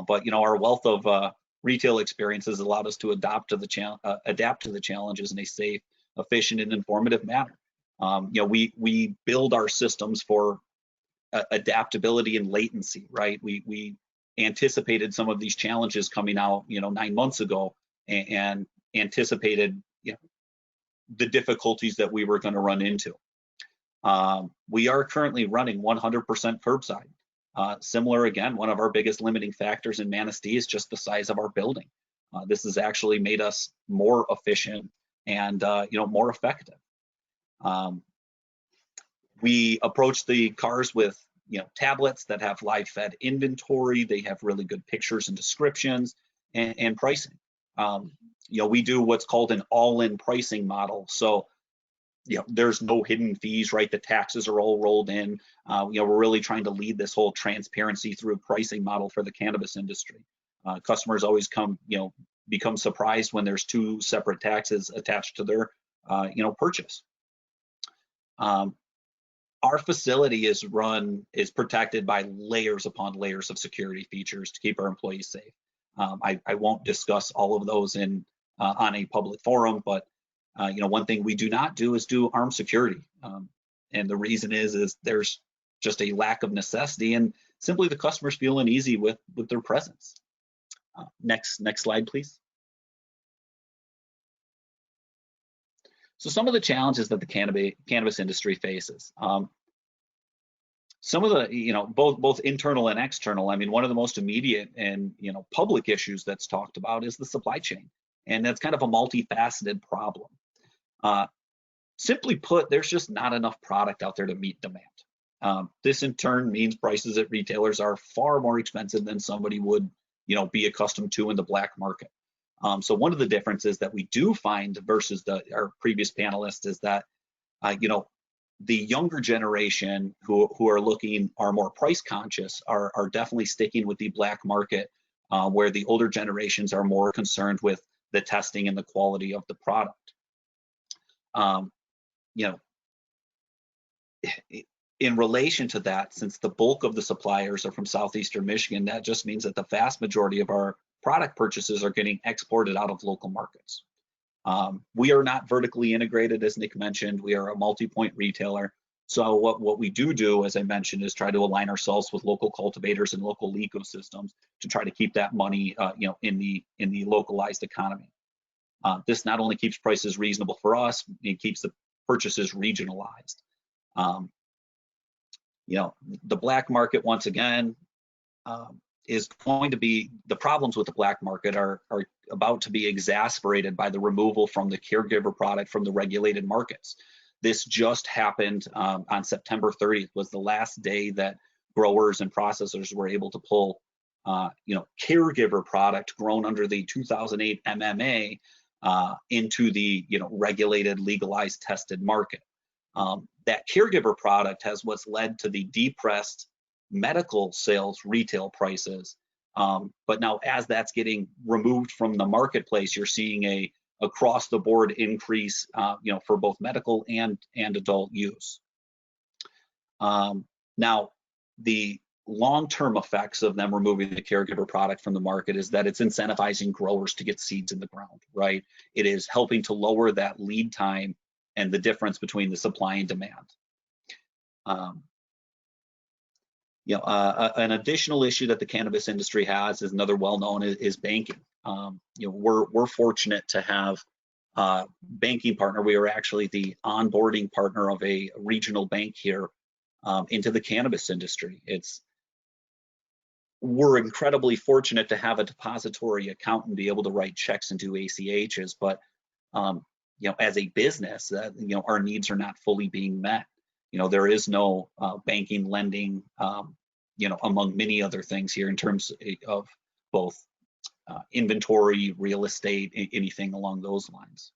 but our wealth of retail experiences allowed us to adapt to the challenges in a safe, efficient, and informative manner. We build our systems for adaptability and latency, right? We anticipated some of these challenges coming out, 9 months ago, and anticipated, the difficulties that we were going to run into. We are currently running 100% curbside. Similar, again, one of our biggest limiting factors in Manistee is just the size of our building. This has actually made us more efficient and more effective. We approach the cars with tablets that have live fed inventory. They have really good pictures and descriptions and pricing. We do what's called an all-in pricing model. So there's no hidden fees, right? The taxes are all rolled in. We're really trying to lead this whole transparency through a pricing model for the cannabis industry. Customers always become surprised when there's 2 separate taxes attached to their purchase. Our facility is protected by layers upon layers of security features to keep our employees safe. I won't discuss all of those on a public forum, but one thing we do not do is do armed security. And the reason is there's just a lack of necessity, and simply the customers feel uneasy with their presence. Next slide, please. So some of the challenges that the cannabis industry faces. Some of the, both internal and external. I mean, one of the most immediate and public issues that's talked about is the supply chain, and that's kind of a multifaceted problem. Simply put, there's just not enough product out there to meet demand. This in turn means prices at retailers are far more expensive than somebody would, be accustomed to in the black market. So one of the differences that we do find versus our previous panelists is that, the younger generation who are more price conscious are definitely sticking with the black market, where the older generations are more concerned with the testing and the quality of the product. In relation to that, since the bulk of the suppliers are from southeastern Michigan, that just means that the vast majority of our product purchases are getting exported out of local markets. We are not vertically integrated, as Nick mentioned. We are a multi-point retailer. So what we do, as I mentioned, is try to align ourselves with local cultivators and local ecosystems to try to keep that money, in the localized economy. This not only keeps prices reasonable for us, it keeps the purchases regionalized. The black market, once again, is going to be, the problems with the black market are about to be exacerbated by the removal from the caregiver product from the regulated markets. This just happened on September 30th, was the last day that growers and processors were able to pull, caregiver product grown under the 2008 MMA into the, regulated, legalized, tested market. That caregiver product has what's led to the depressed medical sales retail prices. But now as that's getting removed from the marketplace, you're seeing a across the board increase, for both medical and adult use. Now, the long-term effects of them removing the caregiver product from the market is that it's incentivizing growers to get seeds in the ground, right? It is helping to lower that lead time and the difference between the supply and demand. An additional issue that the cannabis industry has is another well-known is banking. We're fortunate to have a banking partner. We are actually the onboarding partner of a regional bank here into the cannabis industry. We're incredibly fortunate to have a depository account and be able to write checks and do ACHs, but as a business, our needs are not fully being met. There is no banking, lending, among many other things here in terms of both inventory, real estate, anything along those lines.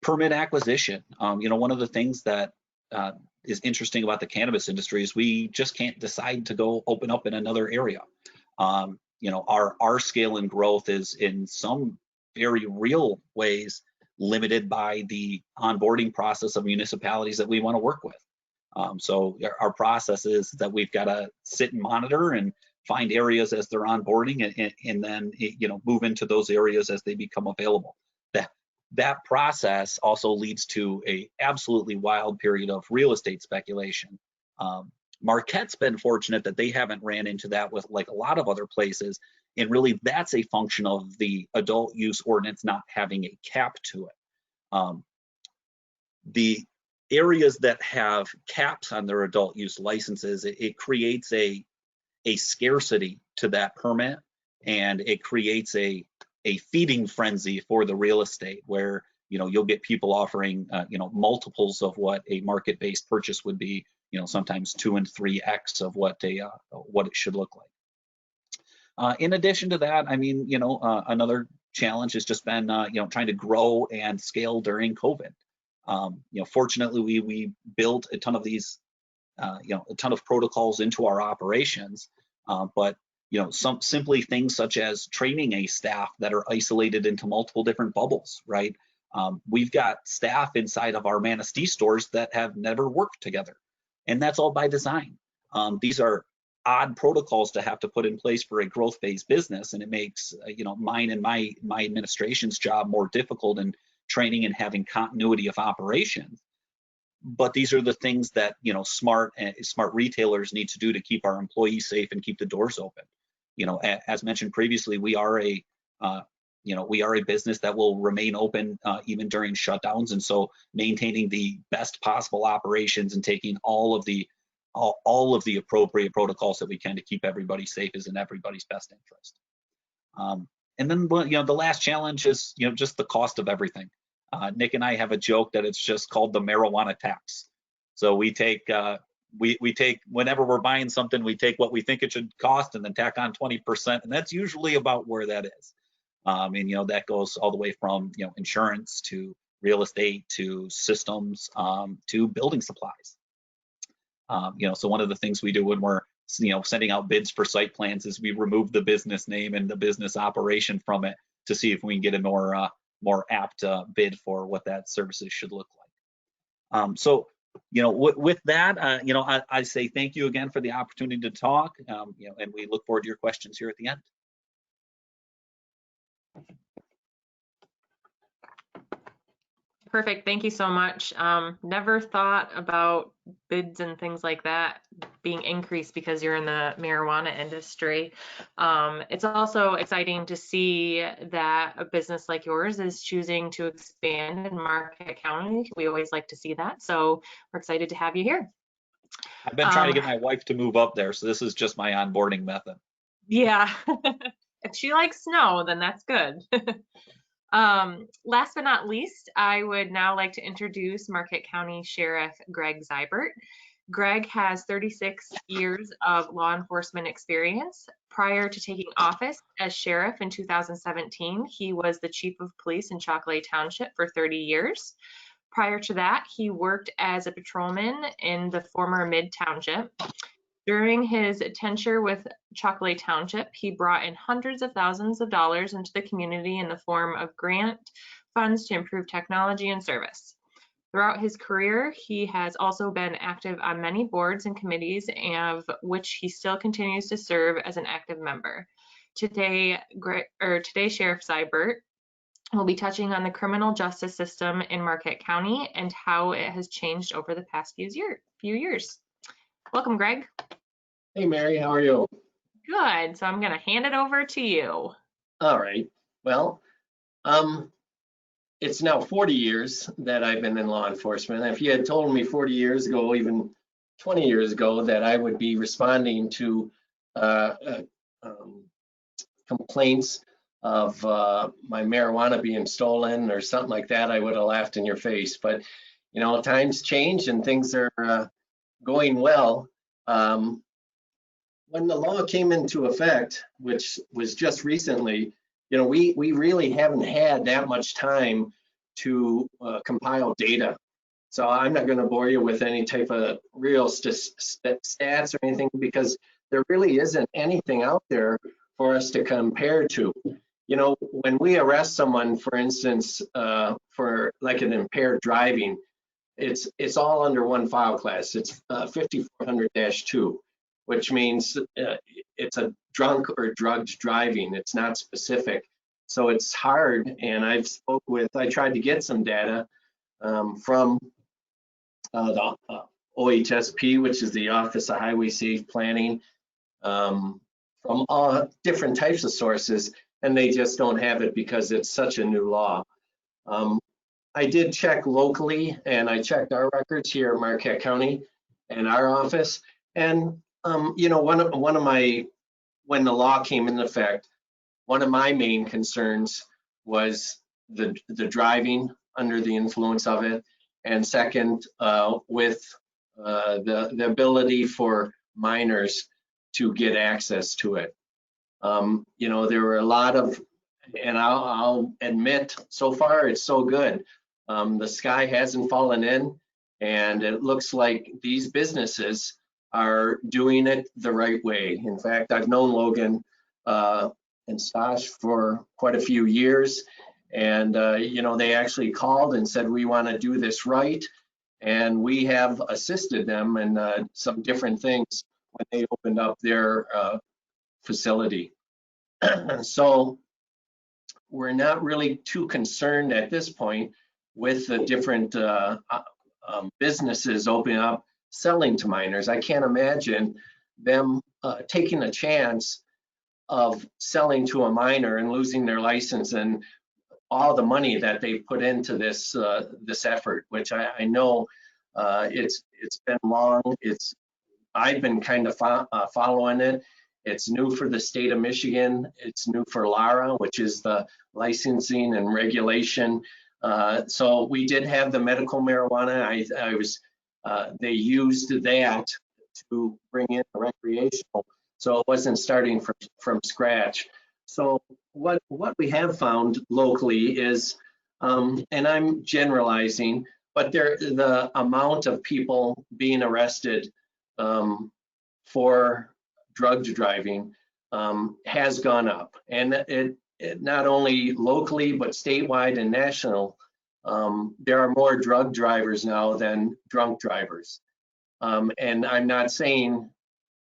Permit acquisition. One of the things that is interesting about the cannabis industry is we just can't decide to go open up in another area. Our scale and growth is in some very real ways limited by the onboarding process of municipalities that we want to work with. So our process is that we've got to sit and monitor and find areas as they're onboarding and then move into those areas as they become available. That process also leads to a absolutely wild period of real estate speculation. Marquette's been fortunate that they haven't ran into that with like a lot of other places, and really that's a function of the adult use ordinance not having a cap to it. The areas that have caps on their adult use licenses, it creates a scarcity to that permit, and it creates a feeding frenzy for the real estate where you'll get people offering multiples of what a market-based purchase would be, sometimes 2 and 3x of what it should look like. In addition to that, another challenge has just been trying to grow and scale during COVID. Fortunately, we built a ton of these, a ton of protocols into our operations, but some simply things such as training a staff that are isolated into multiple different bubbles, right? We've got staff inside of our Manistee stores that have never worked together, and that's all by design. These are odd protocols to have to put in place for a growth-based business, and it makes mine and my administration's job more difficult in training and having continuity of operations. But these are the things that smart retailers need to do to keep our employees safe and keep the doors open. As mentioned previously, we are a business that will remain open even during shutdowns, and so maintaining the best possible operations and taking all of the appropriate protocols that we can to keep everybody safe is in everybody's best interest. And then the last challenge is just the cost of everything. Nick and I have a joke that it's just called the marijuana tax. So we take we take, whenever we're buying something, we take what we think it should cost and then tack on 20%, and that's usually about where that is. And that goes all the way from insurance to real estate to systems to building supplies. So one of the things we do when we're sending out bids for site plans is we remove the business name and the business operation from it to see if we can get a more apt bid for what that services should look like. So with that, I say thank you again for the opportunity to talk, and we look forward to your questions here at the end. Perfect. Thank you so much. Never thought about bids and things like that being increased because you're in the marijuana industry. It's also exciting to see that a business like yours is choosing to expand in Marquette County. We always like to see that. So we're excited to have you here. I've been trying to get my wife to move up there, so this is just my onboarding method. Yeah. If she likes snow, then that's good. Last but not least, I would now like to introduce Marquette County Sheriff Greg Zybert. Greg has 36 years of law enforcement experience. Prior to taking office as sheriff in 2017, he was the chief of police in Chocolate Township for 30 years. Prior to that, he worked as a patrolman in the former Mid Township. During his tenure with Chocolate Township, he brought in hundreds of thousands of dollars into the community in the form of grant funds to improve technology and service. Throughout his career, he has also been active on many boards and committees, of which he still continues to serve as an active member. Today, Sheriff Zybert will be touching on the criminal justice system in Marquette County and how it has changed over the past few years. Welcome, Greg. Hey, Mary, how are you? Good. So I'm going to hand it over to you. All right. Well, it's now 40 years that I've been in law enforcement. If you had told me 40 years ago, even 20 years ago, that I would be responding to complaints of my marijuana being stolen or something like that, I would have laughed in your face. But, times change and things are going well. When the law came into effect, which was just recently, we really haven't had that much time to compile data. So I'm not going to bore you with any type of real stats or anything, because there really isn't anything out there for us to compare to. When we arrest someone, for instance, for like an impaired driving, it's all under one file class. It's 5400-2. which means it's a drunk or drugged driving. It's not specific. So it's hard, and I tried to get some data from the OHSP, which is the Office of Highway Safe Planning, from all different types of sources, and they just don't have it because it's such a new law. I did check locally, and I checked our records here in Marquette County and our office, and when the law came into effect, one of my main concerns was the driving under the influence of it, and second, with the ability for minors to get access to it. There were a lot of, and I'll admit, so far it's so good. The sky hasn't fallen in, and it looks like these businesses are doing it the right way. In fact, I've known Logan and Stash for quite a few years, And, you know, they actually called and said, we want to do this right. And we have assisted them in some different things when they opened up their facility. So we're not really too concerned at this point with the different businesses opening up, selling to minors. I can't imagine them taking a chance of selling to a minor and losing their license and all the money that they put into this this effort, which I know it's been long. I've been kind of following it. It's new for the state of Michigan. It's new for LARA, which is the licensing and regulation. So we did have the medical marijuana. They used that to bring in the recreational, so it wasn't starting from scratch. So what we have found locally is, and I'm generalizing, but the amount of people being arrested for drug driving has gone up, and it not only locally but statewide and national. There are more drug drivers now than drunk drivers, and I'm not saying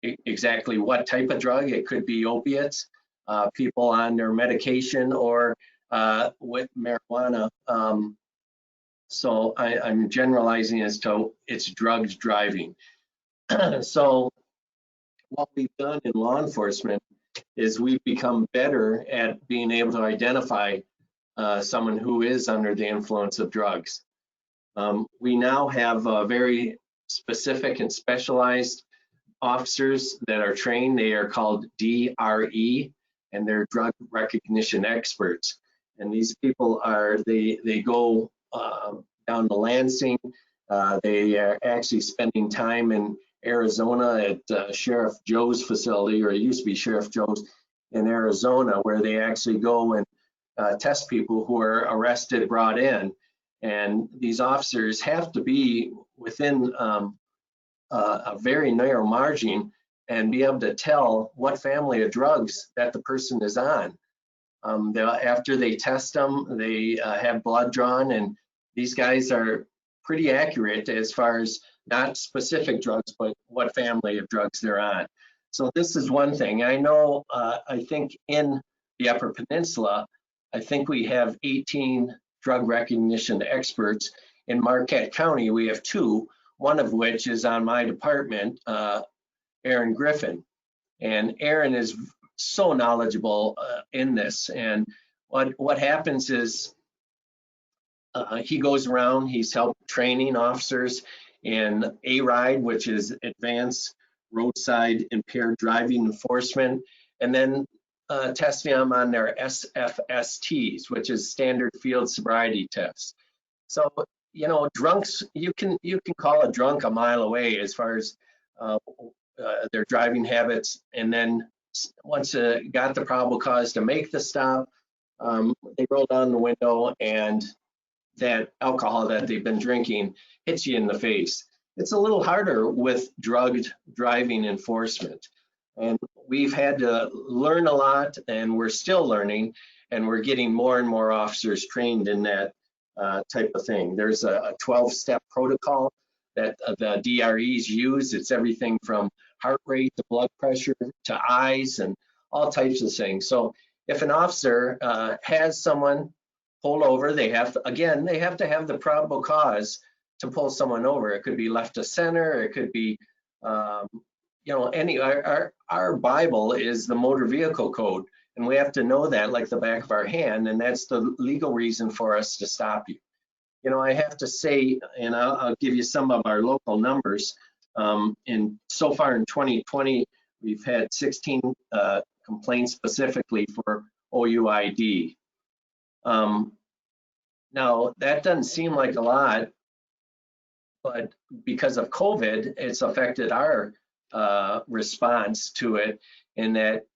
exactly what type of drug. It could be opiates, people on their medication, or with marijuana. So I'm generalizing as to it's drugs driving. So what we've done in law enforcement is we've become better at being able to identify someone who is under the influence of drugs. We now have very specific and specialized officers that are trained. They are called DRE, and they're drug recognition experts. And these people they go down to Lansing. They are actually spending time in Arizona at Sheriff Joe's facility, or it used to be Sheriff Joe's in Arizona, where they actually go and test people who are arrested, brought in. And these officers have to be within a very narrow margin and be able to tell what family of drugs that the person is on. After they test them, they have blood drawn, and these guys are pretty accurate as far as not specific drugs, but what family of drugs they're on. So this is one thing. I know, I think in the Upper Peninsula, I think we have 18 drug recognition experts. In Marquette County, we have 2, one of which is on my department, Aaron Griffin. And Aaron is so knowledgeable in this. And what happens is he goes around, he's helped training officers in ARIDE, which is Advanced Roadside Impaired Driving Enforcement, and then testing them on their SFSTs, which is Standard Field Sobriety Tests. So, you know, drunks, you can call a drunk a mile away as far as their driving habits. And then once got the probable cause to make the stop, they roll down the window and that alcohol that they've been drinking hits you in the face. It's a little harder with drugged driving enforcement. And we've had to learn a lot, and we're still learning, and we're getting more and more officers trained in that type of thing. There's a 12-step protocol that the DREs use. It's everything from heart rate to blood pressure to eyes and all types of things. So if an officer has someone pulled over, they have to have the probable cause to pull someone over. It could be left of center, it could be you know, our Bible is the motor vehicle code, and we have to know that like the back of our hand, and that's the legal reason for us to stop you. You know, I have to say, and I'll give you some of our local numbers. So far in 2020, we've had 16 complaints specifically for OUID. Now, that doesn't seem like a lot, but because of COVID, it's affected our response to it, in that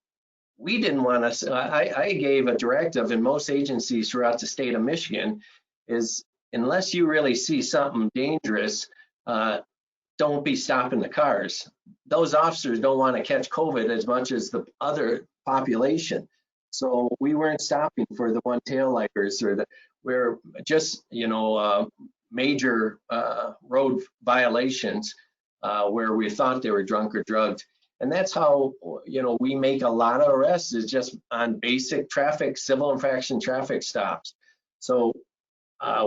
we didn't want to, I gave a directive in most agencies throughout the state of Michigan is, unless you really see something dangerous, don't be stopping the cars. Those officers don't want to catch COVID as much as the other population. So we weren't stopping for the one tail lighters or we're just, major road violations where we thought they were drunk or drugged. And that's how, we make a lot of arrests, is just on basic traffic, civil infraction traffic stops. So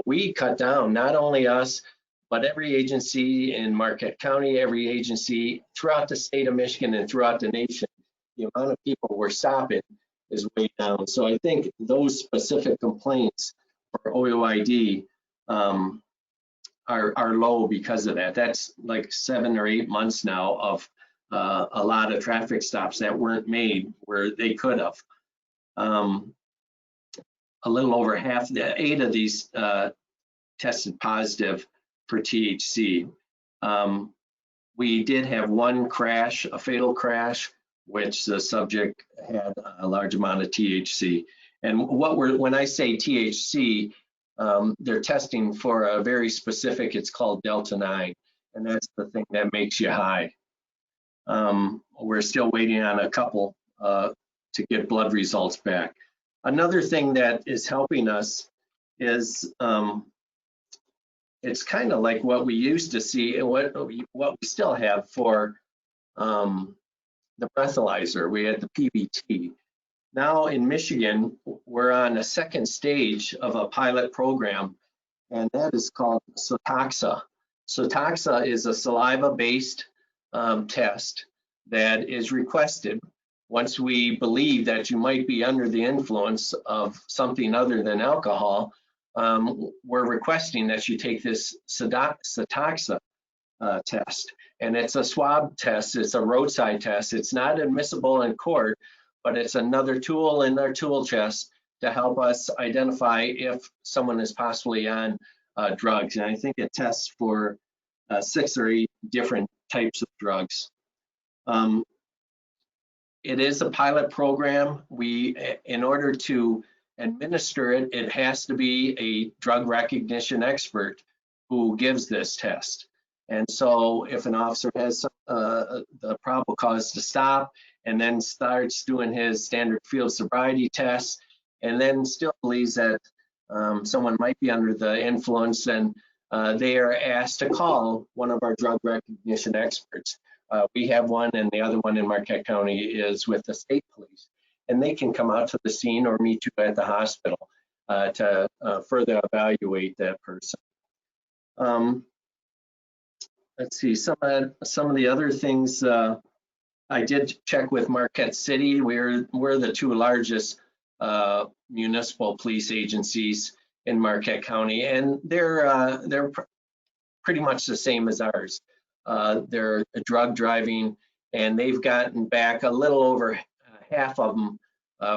we cut down, not only us, but every agency in Marquette County, every agency throughout the state of Michigan and throughout the nation. The amount of people we're stopping is way down. So I think those specific complaints for OOID are low because of that. That's like 7 or 8 months now of a lot of traffic stops that weren't made where they could have. A little over half, 8 of these tested positive for THC. We did have one crash, a fatal crash, which the subject had a large amount of THC. And when I say THC, they're testing for a very specific, it's called Delta 9, and that's the thing that makes you high. We're still waiting on a couple to get blood results back. Another thing that is helping us is it's kind of like what we used to see and what we still have for the breathalyzer. We had the PBT. Now in Michigan, we're on a second stage of a pilot program, and that is called Sotaxa. Sotaxa is a saliva-based test that is requested once we believe that you might be under the influence of something other than alcohol. We're requesting that you take this Sotaxa test. And it's a swab test, it's a roadside test. It's not admissible in court, but it's another tool in our tool chest to help us identify if someone is possibly on drugs. And I think it tests for 6 or 8 different types of drugs. It is a pilot program. In order to administer it, it has to be a drug recognition expert who gives this test. And so if an officer has the probable cause to stop and then starts doing his standard field sobriety tests and then still believes that someone might be under the influence, then they are asked to call one of our drug recognition experts. We have one, and the other one in Marquette County is with the state police. And they can come out to the scene or meet you at the hospital to further evaluate that person. Let's see, some of the other things. I did check with Marquette City. We're the 2 largest municipal police agencies in Marquette County, and they're pretty much the same as ours. They're drug driving, and they've gotten back a little over half of them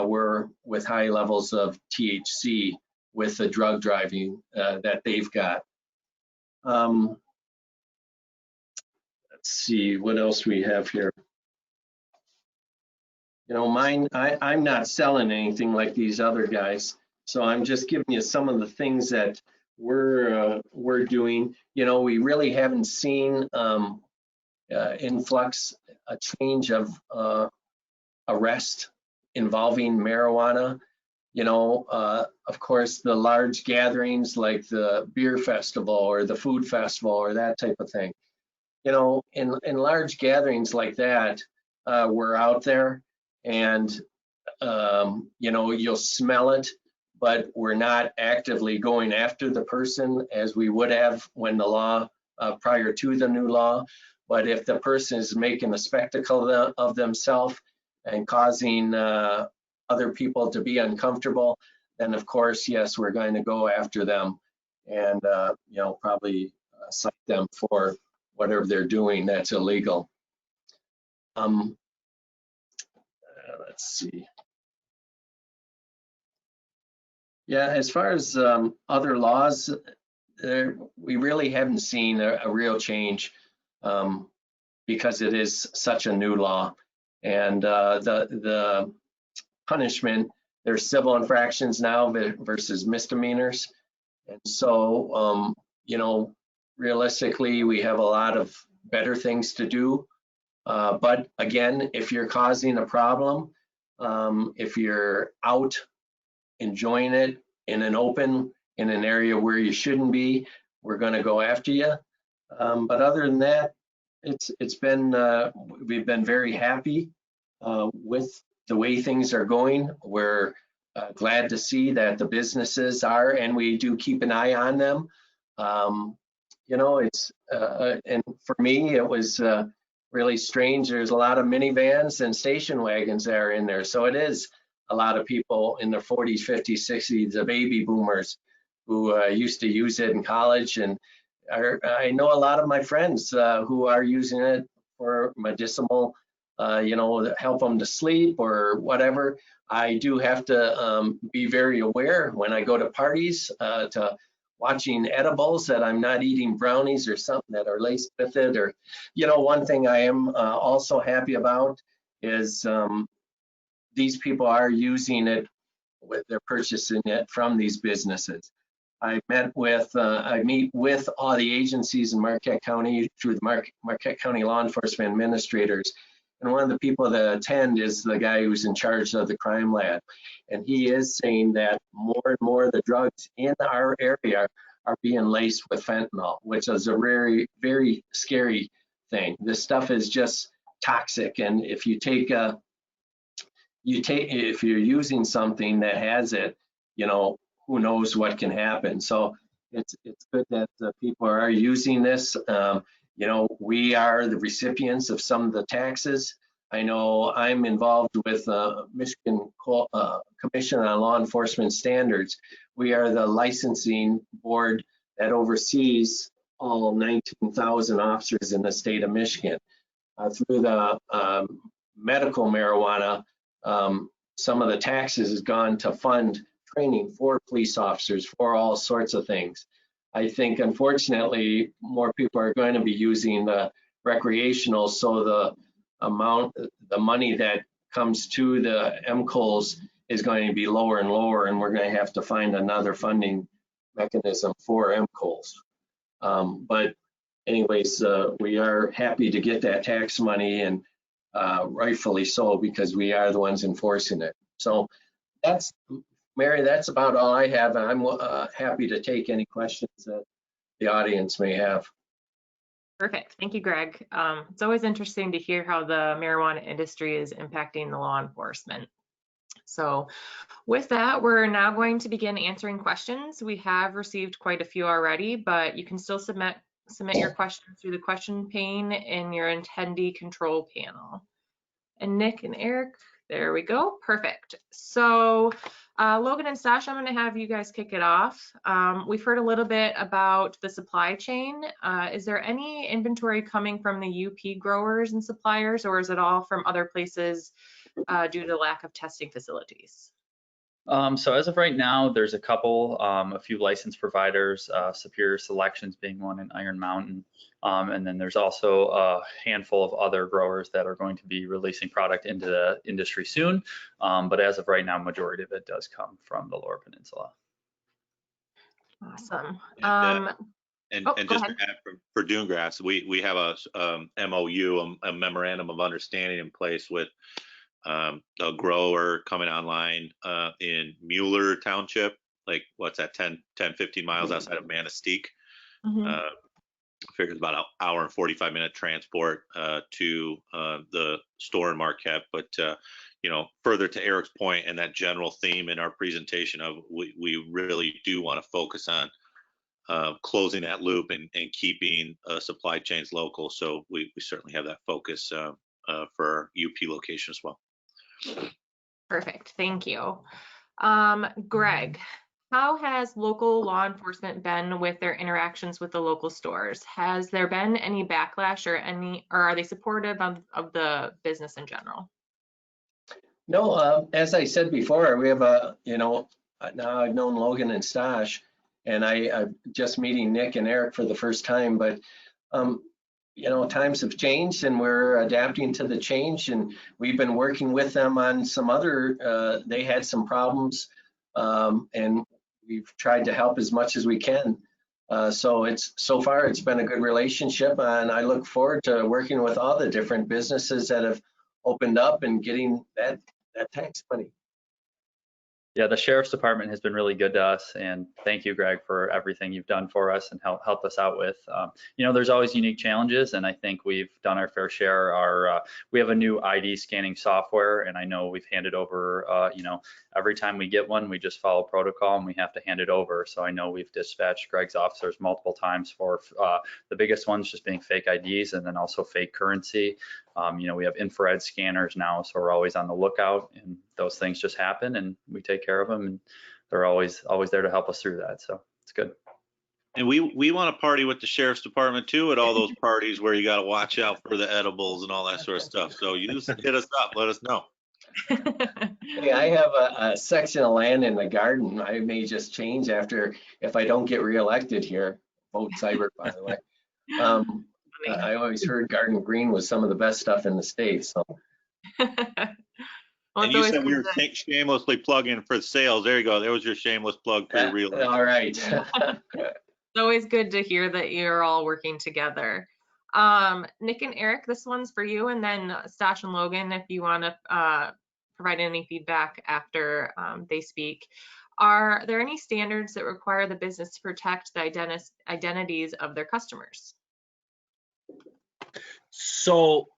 were with high levels of THC with the drug driving that they've got. Let's see what else we have here. I'm not selling anything like these other guys, so I'm just giving you some of the things that we're doing. We really haven't seen influx, a change of arrest involving marijuana. Of course, the large gatherings like the beer festival or the food festival or that type of thing. In large gatherings like that, we're out there and, you'll smell it, but we're not actively going after the person as we would have when the law, prior to the new law. But if the person is making a spectacle of themselves and causing other people to be uncomfortable, then of course, yes, we're going to go after them and, probably cite them for whatever they're doing that's illegal. Let's see. Yeah, as far as other laws, we really haven't seen a real change because it is such a new law. And the punishment, there's civil infractions now versus misdemeanors. And so, realistically, we have a lot of better things to do. But again, if you're causing a problem, If you're out enjoying it in an open, in an area where you shouldn't be, we're going to go after you. But other than that, it's been, we've been very happy with the way things are going. We're glad to see that the businesses are, and we do keep an eye on them. You know, it's, and for me, it was really strange. There's a lot of minivans and station wagons that are in there. So it is a lot of people in their 40s, 50s, 60s, the baby boomers who used to use it in college. And I know a lot of my friends who are using it for medicinal, you know, help them to sleep or whatever. I do have to be very aware when I go to parties to watching edibles that I'm not eating brownies or something that are laced with it. Or, you know, one thing I am also happy about is these people are using it, they're purchasing it from these businesses. I meet with all the agencies in Marquette County through the Marquette County Law Enforcement Administrators. And one of the people that attend is the guy who's in charge of the crime lab. And he is saying that more and more of the drugs in our area are being laced with fentanyl, which is a very, very scary thing. This stuff is just toxic. And if you take if you're using something that has it, you know, who knows what can happen. So it's good that people are using this. You know, we are the recipients of some of the taxes. I know I'm involved with Michigan Commission on Law Enforcement Standards. We are the licensing board that oversees all 19,000 officers in the state of Michigan. Through the medical marijuana, some of the taxes has gone to fund training for police officers for all sorts of things. I think, unfortunately, more people are going to be using the recreational, so the money that comes to the MCOs is going to be lower and lower, and we're going to have to find another funding mechanism for MCOs. But anyways, we are happy to get that tax money, and rightfully so, because we are the ones enforcing it. So that's, Mary, that's about all I have. I'm happy to take any questions that the audience may have. Perfect. Thank you, Greg. It's always interesting to hear how the marijuana industry is impacting the law enforcement. So with that, we're now going to begin answering questions. We have received quite a few already, but you can still submit your questions through the question pane in your attendee control panel. And Nick and Eric, there we go. Perfect. So Logan and Stash, I'm going to have you guys kick it off. We've heard a little bit about the supply chain. Is there any inventory coming from the UP growers and suppliers, or is it all from other places due to lack of testing facilities? So as of right now, there's a couple, a few licensed providers, Superior Selections being one in Iron Mountain. And then there's also a handful of other growers that are going to be releasing product into the industry soon. But as of right now, majority of it does come from the Lower Peninsula. Awesome. And just to add for Dunegrass, we have a MOU, a memorandum of understanding in place with a grower coming online in Mueller Township, like what's that, 10, 15 miles outside of Manistee. Figures about an hour and 45-minute transport to the store in Marquette. But you know, further to Eric's point and that general theme in our presentation of we really do want to focus on closing that loop and keeping supply chains local. So we certainly have that focus for our UP location as well. Perfect. Thank you. Greg, how has local law enforcement been with their interactions with the local stores? Has there been any backlash or are they supportive of the business in general? No, as I said before, we have you know, now I've known Logan and Stash, and I'm just meeting Nick and Eric for the first time, but you know, times have changed and we're adapting to the change, and we've been working with them on some other, they had some problems, and we've tried to help as much as we can. So far it's been a good relationship, and I look forward to working with all the different businesses that have opened up and getting that that tax money. Yeah, the sheriff's department has been really good to us, and thank you, Greg, for everything you've done for us and helped us out with. There's always unique challenges, and I think we've done our fair share. We have a new ID scanning software, and I know we've handed over. Every time we get one, we just follow protocol, and we have to hand it over. So I know we've dispatched Greg's officers multiple times for the biggest ones just being fake IDs, and then also fake currency. We have infrared scanners now, so we're always on the lookout, and those things just happen, and we take care of them, and they're always there to help us through that. So it's good. And we want to party with the sheriff's department too at all those parties where you got to watch out for the edibles and all that sort of stuff. So you just hit us up, let us know. Hey, I have a section of land in the garden. I may just change if I don't get reelected here. Vote Cyber, by the way. I always heard Garden Green was some of the best stuff in the state. So. And you said we were shamelessly plugging for sales. There you go. There was your shameless plug for your real. All right. It's always good to hear that you're all working together. Nick and Eric, this one's for you, and then Stash and Logan, if you want to provide any feedback after they speak. Are there any standards that require the business to protect the identities of their customers? So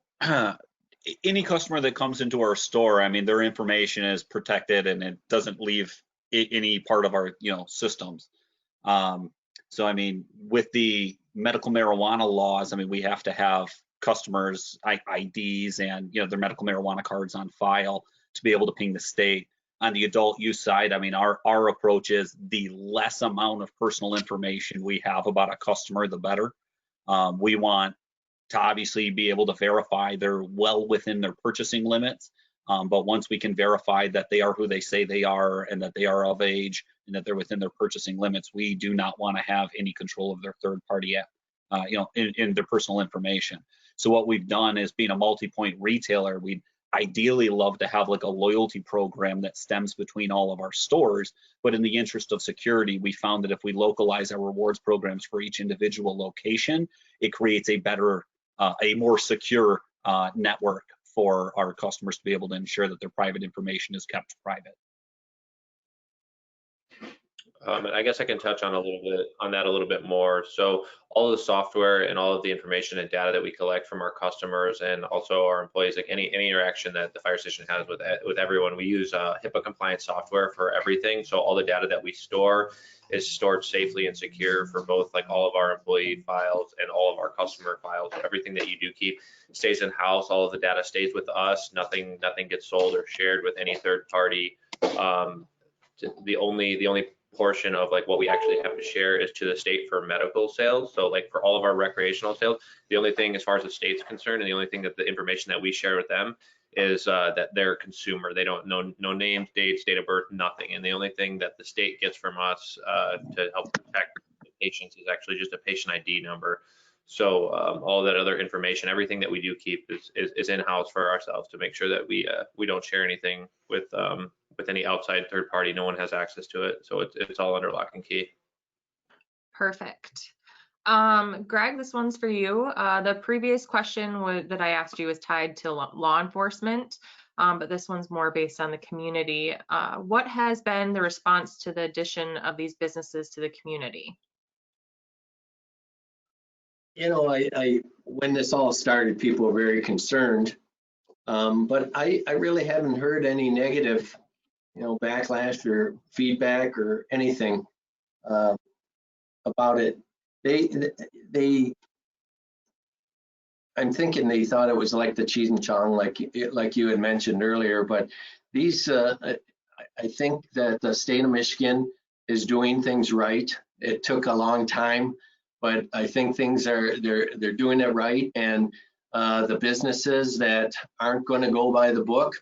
any customer that comes into our store, I mean, their information is protected and it doesn't leave any part of our, systems. So, I mean, with the medical marijuana laws, I mean, we have to have customers' IDs and, their medical marijuana cards on file to be able to ping the state. On the adult use side, I mean, our approach is the less amount of personal information we have about a customer, the better. We want to obviously be able to verify they're well within their purchasing limits. But once we can verify that they are who they say they are and that they are of age and that they're within their purchasing limits, we do not want to have any control of their third party, in their personal information. So what we've done is, being a multi-point retailer, we'd ideally love to have like a loyalty program that stems between all of our stores. But in the interest of security, we found that if we localize our rewards programs for each individual location, it creates a better, a more secure network for our customers to be able to ensure that their private information is kept private. And I guess I can touch on that a little bit more. So all of the software and all of the information and data that we collect from our customers and also our employees, like any interaction that the fire station has with everyone, we use HIPAA compliant software for everything. So all the data that we store is stored safely and secure for both like all of our employee files and all of our customer files. Everything that you do keep stays in house. All of the data stays with us. Nothing gets sold or shared with any third party. The only portion of like what we actually have to share is to the state for medical sales. So like for all of our recreational sales, the only thing as far as the state's concerned, and the only thing that the information that we share with them is that they're a consumer. They don't know no names, dates, date of birth, nothing. And the only thing that the state gets from us to help protect the patients is actually just a patient ID number. So all that other information, everything that we do keep is in-house for ourselves to make sure that we don't share anything with any outside third party. No one has access to it. So it's all under lock and key. Perfect. Greg, this one's for you. The previous question that I asked you was tied to law enforcement, but this one's more based on the community. What has been the response to the addition of these businesses to the community? When this all started, people were very concerned, but I really haven't heard any negative, backlash or feedback or anything about it. I'm thinking they thought it was like the Cheech and Chong, like you had mentioned earlier. But these, I think that the state of Michigan is doing things right. It took a long time, but I think they're doing it right. And the businesses that aren't going to go by the book,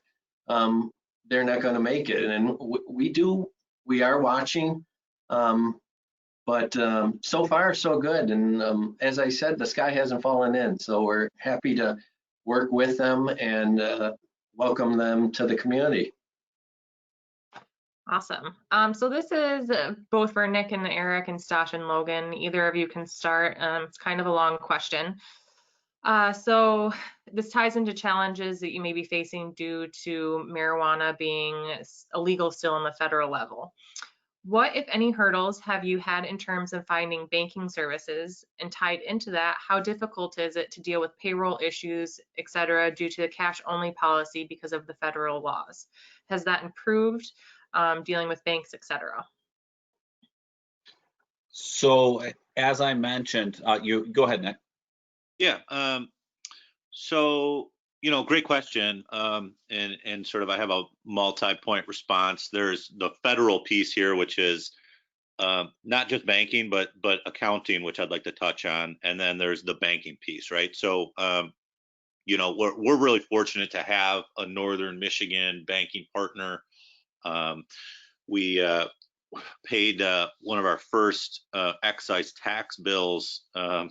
they're not going to make it. And we are watching. But so far, so good. And as I said, the sky hasn't fallen in. So we're happy to work with them and welcome them to the community. Awesome. So this is both for Nick and Eric and Stash and Logan. Either of you can start. It's kind of a long question. So this ties into challenges that you may be facing due to marijuana being illegal still in the federal level. What, if any, hurdles have you had in terms of finding banking services? And tied into that, how difficult is it to deal with payroll issues, et cetera, due to the cash-only policy because of the federal laws? Has that improved dealing with banks, et cetera? So as I mentioned, you go ahead, Nick. Yeah. So, great question. And sort of I have a multi-point response. There's the federal piece here, which is not just banking, but accounting, which I'd like to touch on. And then there's the banking piece, right? So, we're really fortunate to have a Northern Michigan banking partner. We paid one of our first excise tax bills a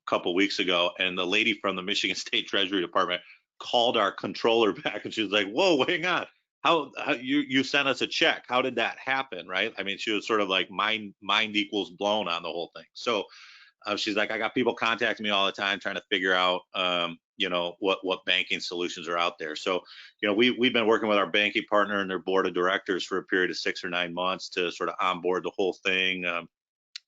couple weeks ago, and the lady from the Michigan State Treasury Department called our controller back, and she was like, "Whoa, hang on, how you sent us a check? How did that happen?" Right? I mean, she was sort of like mind equals blown on the whole thing. So she's like, "I got people contacting me all the time trying to figure out, what banking solutions are out there." So, we've been working with our banking partner and their board of directors for a period of 6 or 9 months to sort of onboard the whole thing.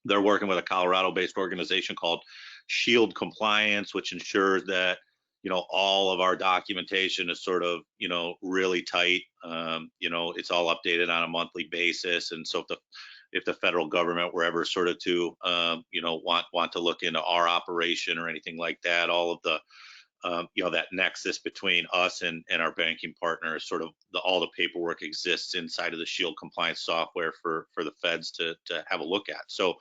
They're working with a Colorado-based organization called Shield Compliance, which ensures that all of our documentation is sort of really tight. It's all updated on a monthly basis, and so if the federal government were ever sort of to want to look into our operation or anything like that, all of the that nexus between us and our banking partners, sort of all the paperwork exists inside of the Shield Compliance software for the feds to have a look at. So,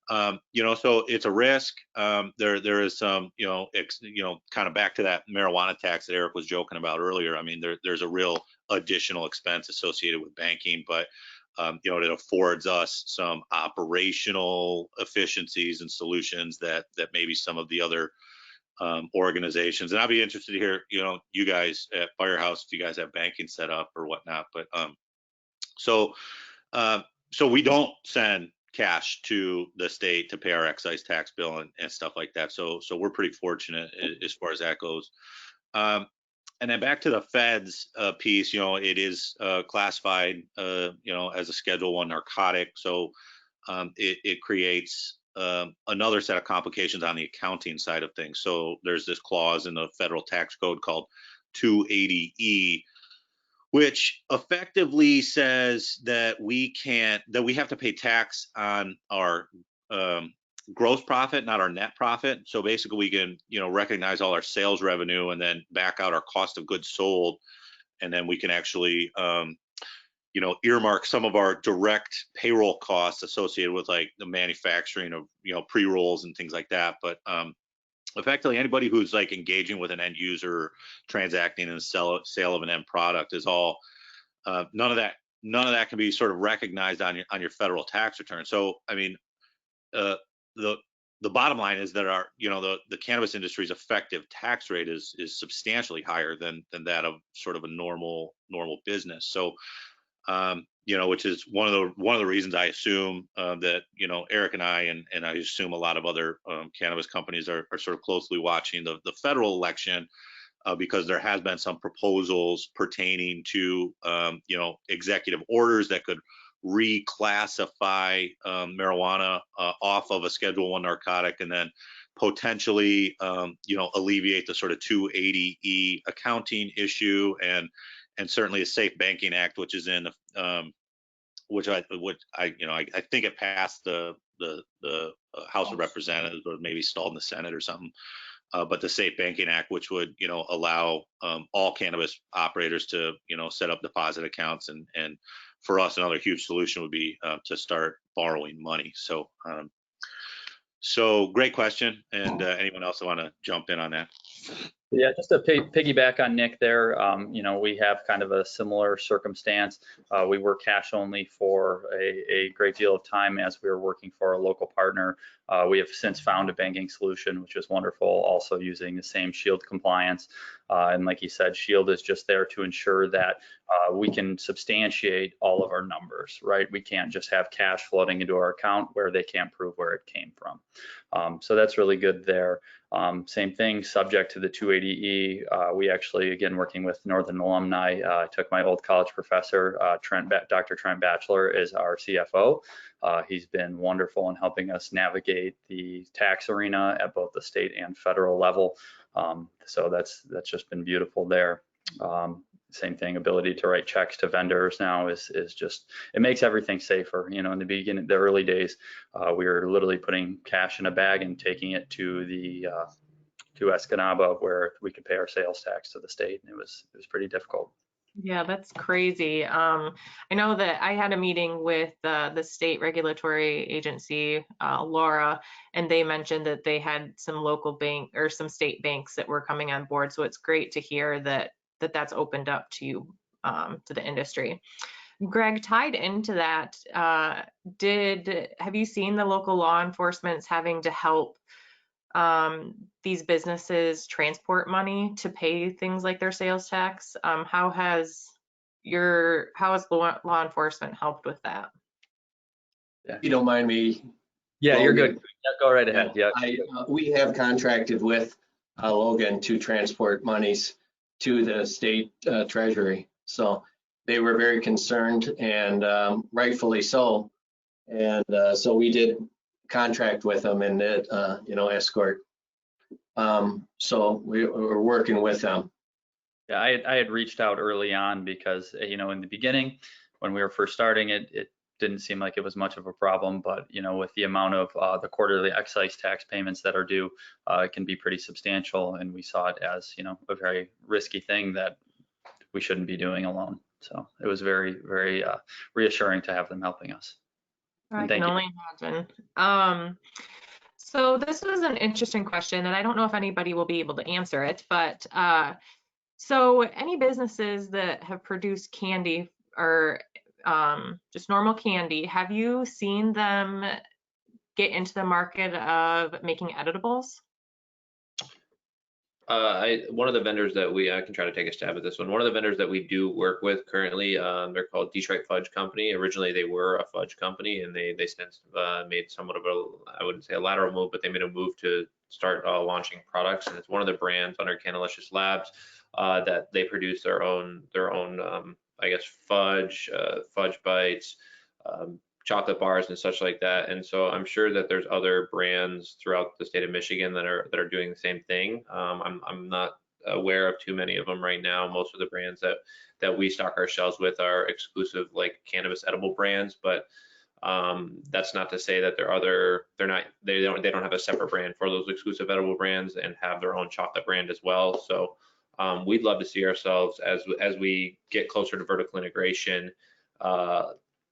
so it's a risk. There is some, kind of back to that marijuana tax that Eric was joking about earlier. I mean, there's a real additional expense associated with banking, but it affords us some operational efficiencies and solutions that maybe some of the other organizations. And I'd be interested to hear, you guys at Firehouse, if you guys have banking set up or whatnot. But so we don't send cash to the state to pay our excise tax bill and stuff like that. So we're pretty fortunate as far as that goes. And then back to the feds piece, it is classified, as a Schedule I narcotic. So it creates another set of complications on the accounting side of things. So there's this clause in the federal tax code called 280E, which effectively says that we have to pay tax on our gross profit, not our net profit. So basically we can, recognize all our sales revenue and then back out our cost of goods sold. And then we can actually, earmark some of our direct payroll costs associated with like the manufacturing of, pre-rolls and things like that. But effectively anybody who's like engaging with an end user, transacting in the sale of an end product is all, none of that can be sort of recognized on your federal tax return. So, I mean, the bottom line is that our, the cannabis industry's effective tax rate is substantially higher than that of sort of a normal business. So, which is one of the reasons I assume that Eric and I and I assume a lot of other cannabis companies are sort of closely watching the federal election, because there has been some proposals pertaining to executive orders that could reclassify marijuana off of a Schedule I narcotic, and then potentially alleviate the sort of 280E accounting issue, and certainly a Safe Banking Act, which is in which I think it passed the House of Representatives, or maybe stalled in the Senate or something. But the Safe Banking Act, which would allow all cannabis operators to set up deposit accounts, and for us another huge solution would be to start borrowing money. So great question. And anyone else want to jump in on that? Yeah, just to piggyback on Nick there, we have kind of a similar circumstance. We were cash only for a great deal of time as we were working for a local partner. We have since found a banking solution, which is wonderful, also using the same Shield compliance. And like you said, Shield is just there to ensure that we can substantiate all of our numbers, right? We can't just have cash floating into our account where they can't prove where it came from. So that's really good there. Same thing, subject to the 280E. We actually, again, working with Northern Alumni, took my old college professor, Dr. Trent Batchelor, is our CFO. He's been wonderful in helping us navigate the tax arena at both the state and federal level. So that's just been beautiful there. Same thing, ability to write checks to vendors now is just, it makes everything safer. You know, in the beginning, the early days, we were literally putting cash in a bag and taking it to the to Escanaba, where we could pay our sales tax to the state, and it was pretty difficult. Yeah, that's crazy. I know that I had a meeting with the state regulatory agency, Laura, and they mentioned that they had some local bank or some state banks that were coming on board. So it's great to hear that that's opened up to the industry. Greg, tied into that, have you seen the local law enforcement having to help these businesses transport money to pay things like their sales tax? How has law enforcement helped with that? If you don't mind me. Yeah, you're Logan. good. Yeah, go right ahead. Yeah. We have contracted with Logan to transport monies to the state treasury. So they were very concerned, and rightfully so. And so we did contract with them and escort. So we're working with them. Yeah, I had reached out early on because, in the beginning, when we were first starting it didn't seem like it was much of a problem, but with the amount of the quarterly excise tax payments that are due, it can be pretty substantial, and we saw it as a very risky thing that we shouldn't be doing alone. So it was very, very reassuring to have them helping us. I can only imagine. So this was an interesting question, and I don't know if anybody will be able to answer it, but so any businesses that have produced candy or just normal candy, have you seen them get into the market of making editables? One of the vendors that I can try to take a stab at this one. One of the vendors that we do work with currently, they're called Detroit Fudge Company. Originally, they were a fudge company, and they since made somewhat of I wouldn't say a lateral move, but they made a move to start launching products. And it's one of the brands under Canalicious Labs that they produce their own I guess fudge bites, chocolate bars and such like that. And so I'm sure that there's other brands throughout the state of Michigan that are doing the same thing. I'm not aware of too many of them right now. Most of the brands that we stock our shelves with are exclusive like cannabis edible brands, but that's not to say that they don't have a separate brand for those exclusive edible brands and have their own chocolate brand as well. So we'd love to see ourselves as we get closer to vertical integration,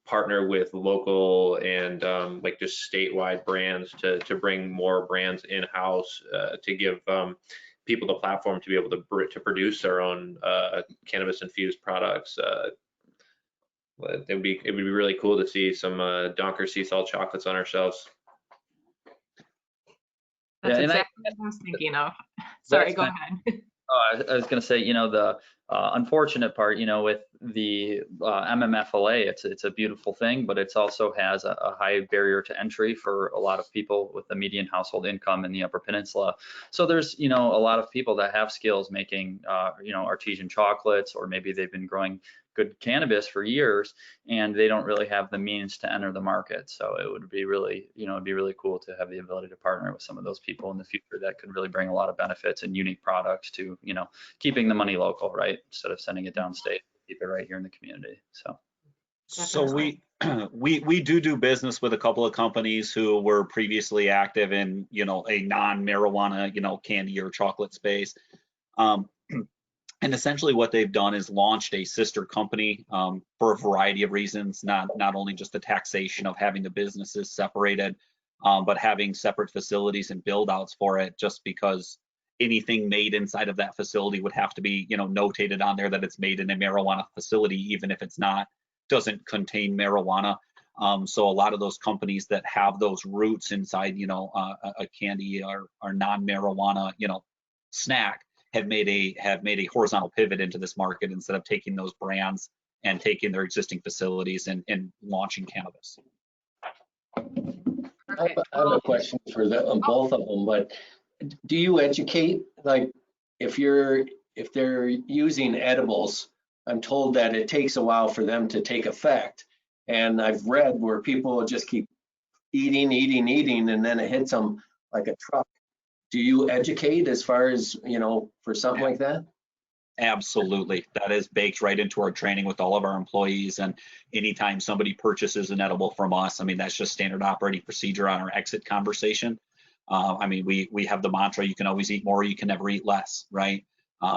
partner with local and like just statewide brands to bring more brands in-house to give people the platform to be able to produce their own cannabis infused products. It would be really cool to see some Donker sea salt chocolates on our shelves. That's exactly what I was thinking of. Sorry, go ahead. I was going to say, the unfortunate part, with the MMFLA, it's a beautiful thing, but it also has a high barrier to entry for a lot of people with the median household income in the Upper Peninsula. So there's, a lot of people that have skills making, artesian chocolates, or maybe they've been growing good cannabis for years and they don't really have the means to enter the market. So it would be really, it'd be really cool to have the ability to partner with some of those people in the future that could really bring a lot of benefits and unique products to, keeping the money local, right? Instead of sending it downstate, keep it right here in the community. So we do business with a couple of companies who were previously active in, a non-marijuana, candy or chocolate space. And essentially what they've done is launched a sister company for a variety of reasons, not only just the taxation of having the businesses separated, but having separate facilities and build outs for it, just because anything made inside of that facility would have to be, notated on there that it's made in a marijuana facility, even if it's doesn't contain marijuana. So a lot of those companies that have those roots inside, a candy or non-marijuana, snack have made a horizontal pivot into this market instead of taking those brands and taking their existing facilities and launching cannabis. I have a question for both of them, but do you educate, like, if they're using edibles, I'm told that it takes a while for them to take effect. And I've read where people just keep eating, and then it hits them like a truck. Do you educate as far as, for something like that? Absolutely. That is baked right into our training with all of our employees. And anytime somebody purchases an edible from us, I mean, that's just standard operating procedure on our exit conversation. I mean, we have the mantra, you can always eat more, you can never eat less, right?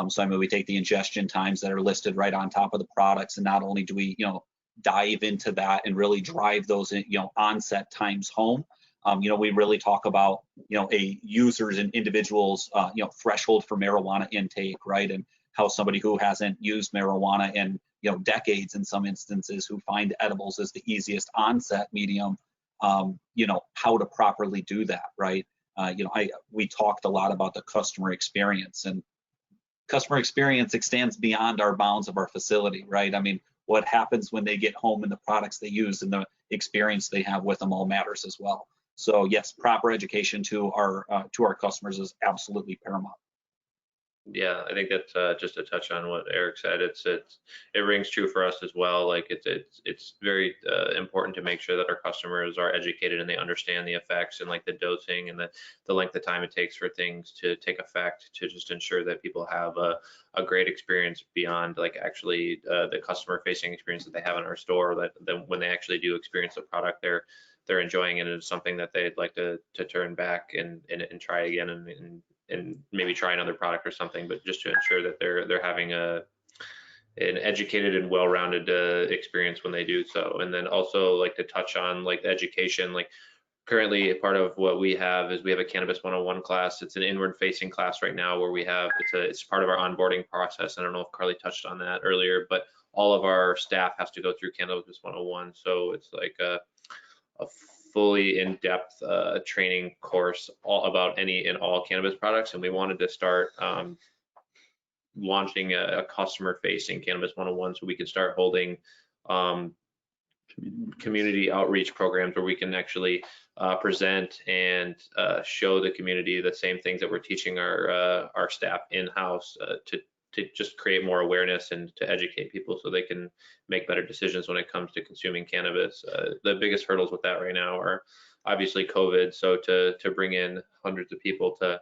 So I mean, we take the ingestion times that are listed right on top of the products, and not only do we, dive into that and really drive those, onset times home. We really talk about, a user's and individual's, threshold for marijuana intake, right? And how somebody who hasn't used marijuana in, decades in some instances, who find edibles as the easiest onset medium, how to properly do that, right? We talked a lot about the customer experience, and customer experience extends beyond our bounds of our facility, right? I mean, what happens when they get home and the products they use and the experience they have with them all matters as well. So yes, proper education to our customers is absolutely paramount. Yeah, I think that's just to touch on what Eric said. It rings true for us as well. Like it's very important to make sure that our customers are educated and they understand the effects and like the dosing and the length of time it takes for things to take effect, to just ensure that people have a great experience beyond like actually the customer facing experience that they have in our store. That when they actually do experience the product, they're enjoying it, and it's something that they'd like to turn back and try again and maybe try another product or something, but just to ensure that they're having an educated and well-rounded experience when they do so. And then also like to touch on like the education, like currently part of what we have is we have a Cannabis 101 class. It's an inward facing class right now where we have, it's part of our onboarding process. I don't know if Carly touched on that earlier, but all of our staff has to go through Cannabis 101. So it's like a fully in-depth training course all about any and all cannabis products, and we wanted to start launching a customer-facing Cannabis 101 so we could start holding community outreach programs where we can actually present and show the community the same things that we're teaching our staff in-house to just create more awareness and to educate people so they can make better decisions when it comes to consuming cannabis. The biggest hurdles with that right now are obviously COVID. So to bring in hundreds of people to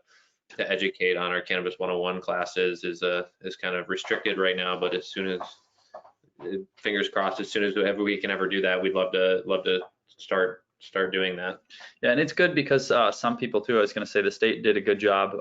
educate on our Cannabis 101 classes is kind of restricted right now. But as soon as, fingers crossed, as soon as we can ever do that, we'd love to start doing that. Yeah, and it's good because some people too, I was going to say the state did a good job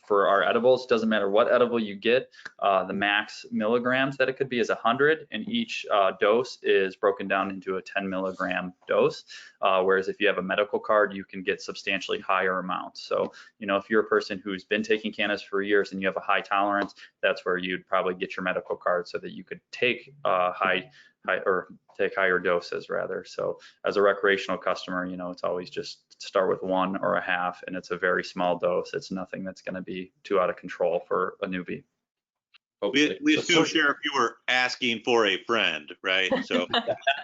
for our edibles. Doesn't matter what edible you get, the max milligrams that it could be is 100, and each dose is broken down into a 10 milligram dose. Whereas if you have a medical card, you can get substantially higher amounts. So, if you're a person who's been taking cannabis for years and you have a high tolerance, that's where you'd probably get your medical card so that you could take take higher doses rather. So as a recreational customer, it's always just start with 1 or a half, and it's a very small dose. It's nothing that's going to be too out of control for a newbie. We assume, Sheriff, you were asking for a friend, right? So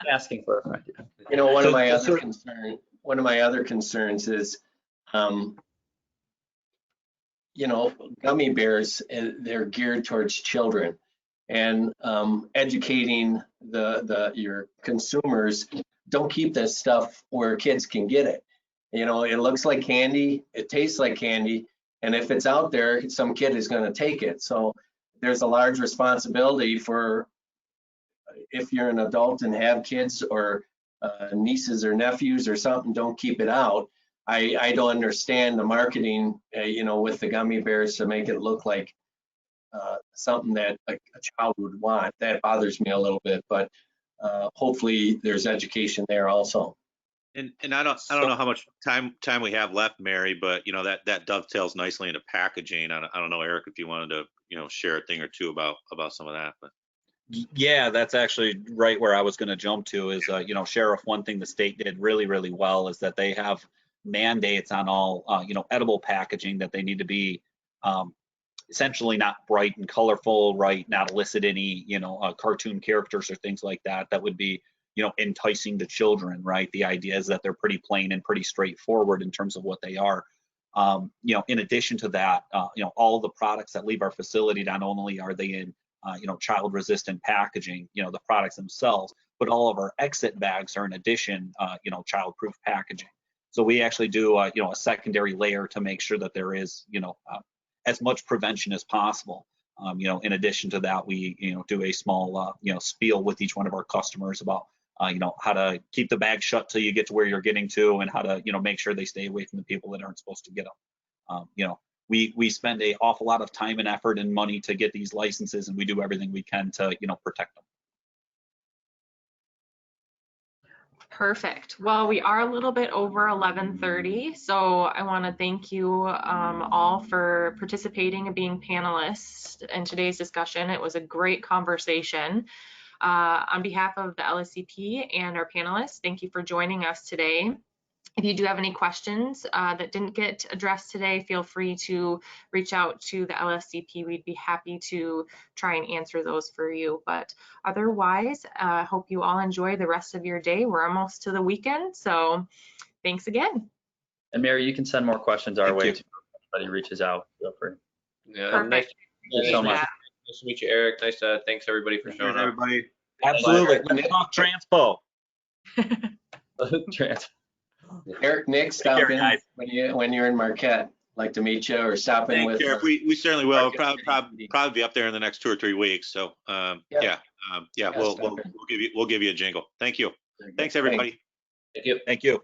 Asking for a friend. You know, one of my other concerns is, gummy bears, they're geared towards children, and educating your consumers, don't keep this stuff where kids can get it. It looks like candy, it tastes like candy, and if it's out there, some kid is going to take it. So there's a large responsibility for, if you're an adult and have kids or nieces or nephews or something, don't keep it out. I don't understand the marketing, with the gummy bears to make it look like something that a child would want. That bothers me a little bit, but hopefully there's education there also. And I don't know how much time we have left, Mary, but that dovetails nicely into packaging. I don't know, Eric, if you wanted to share a thing or two about some of that. But yeah, that's actually right where I was going to jump to is Sheriff, one thing the state did really, really well is that they have mandates on all edible packaging that they need to be essentially not bright and colorful, right? Not elicit any, cartoon characters or things like that would be, enticing to children, right? The idea is that they're pretty plain and pretty straightforward in terms of what they are. You know, in addition to that, you know, all the products that leave our facility, not only are they in, you know, child resistant packaging, you know, the products themselves, but all of our exit bags are in addition, you know, child proof packaging. So we actually do, you know, a secondary layer to make sure that there is, you know, as much prevention as possible. You know, in addition to that, we, you know, do a small, you know, spiel with each one of our customers about, you know, how to keep the bag shut till you get to where you're getting to, and how to, you know, make sure they stay away from the people that aren't supposed to get them. You know, we spend an awful lot of time and effort and money to get these licenses, and we do everything we can to, you know, protect them. Perfect. Well, we are a little bit over 11:30, so I want to thank you all for participating and being panelists in today's discussion. It was a great conversation. On behalf of the LSCP and our panelists, thank you for joining us today. If you do have any questions that didn't get addressed today, feel free to reach out to the LSCP. We'd be happy to try and answer those for you. But otherwise, I hope you all enjoy the rest of your day. We're almost to the weekend, so thanks again. And Mary, you can send more questions our Thank way you. too. If anybody reaches out, feel free. Yeah, Perfect. nice, Thank you so much. nice to meet you, Eric. Nice to thanks everybody for showing up. Everybody. Absolutely. Let's talk transpo. Eric, Nick, Take care, stop in guys. when you're in Marquette. Like to meet you or stop in Thank with you. us. We certainly will. Marquette Probably be up there in the next 2 or 3 weeks. So yeah, Yeah, we'll stop in. give you a jingle. Thank you. Thanks everybody. Thank you. Thank you.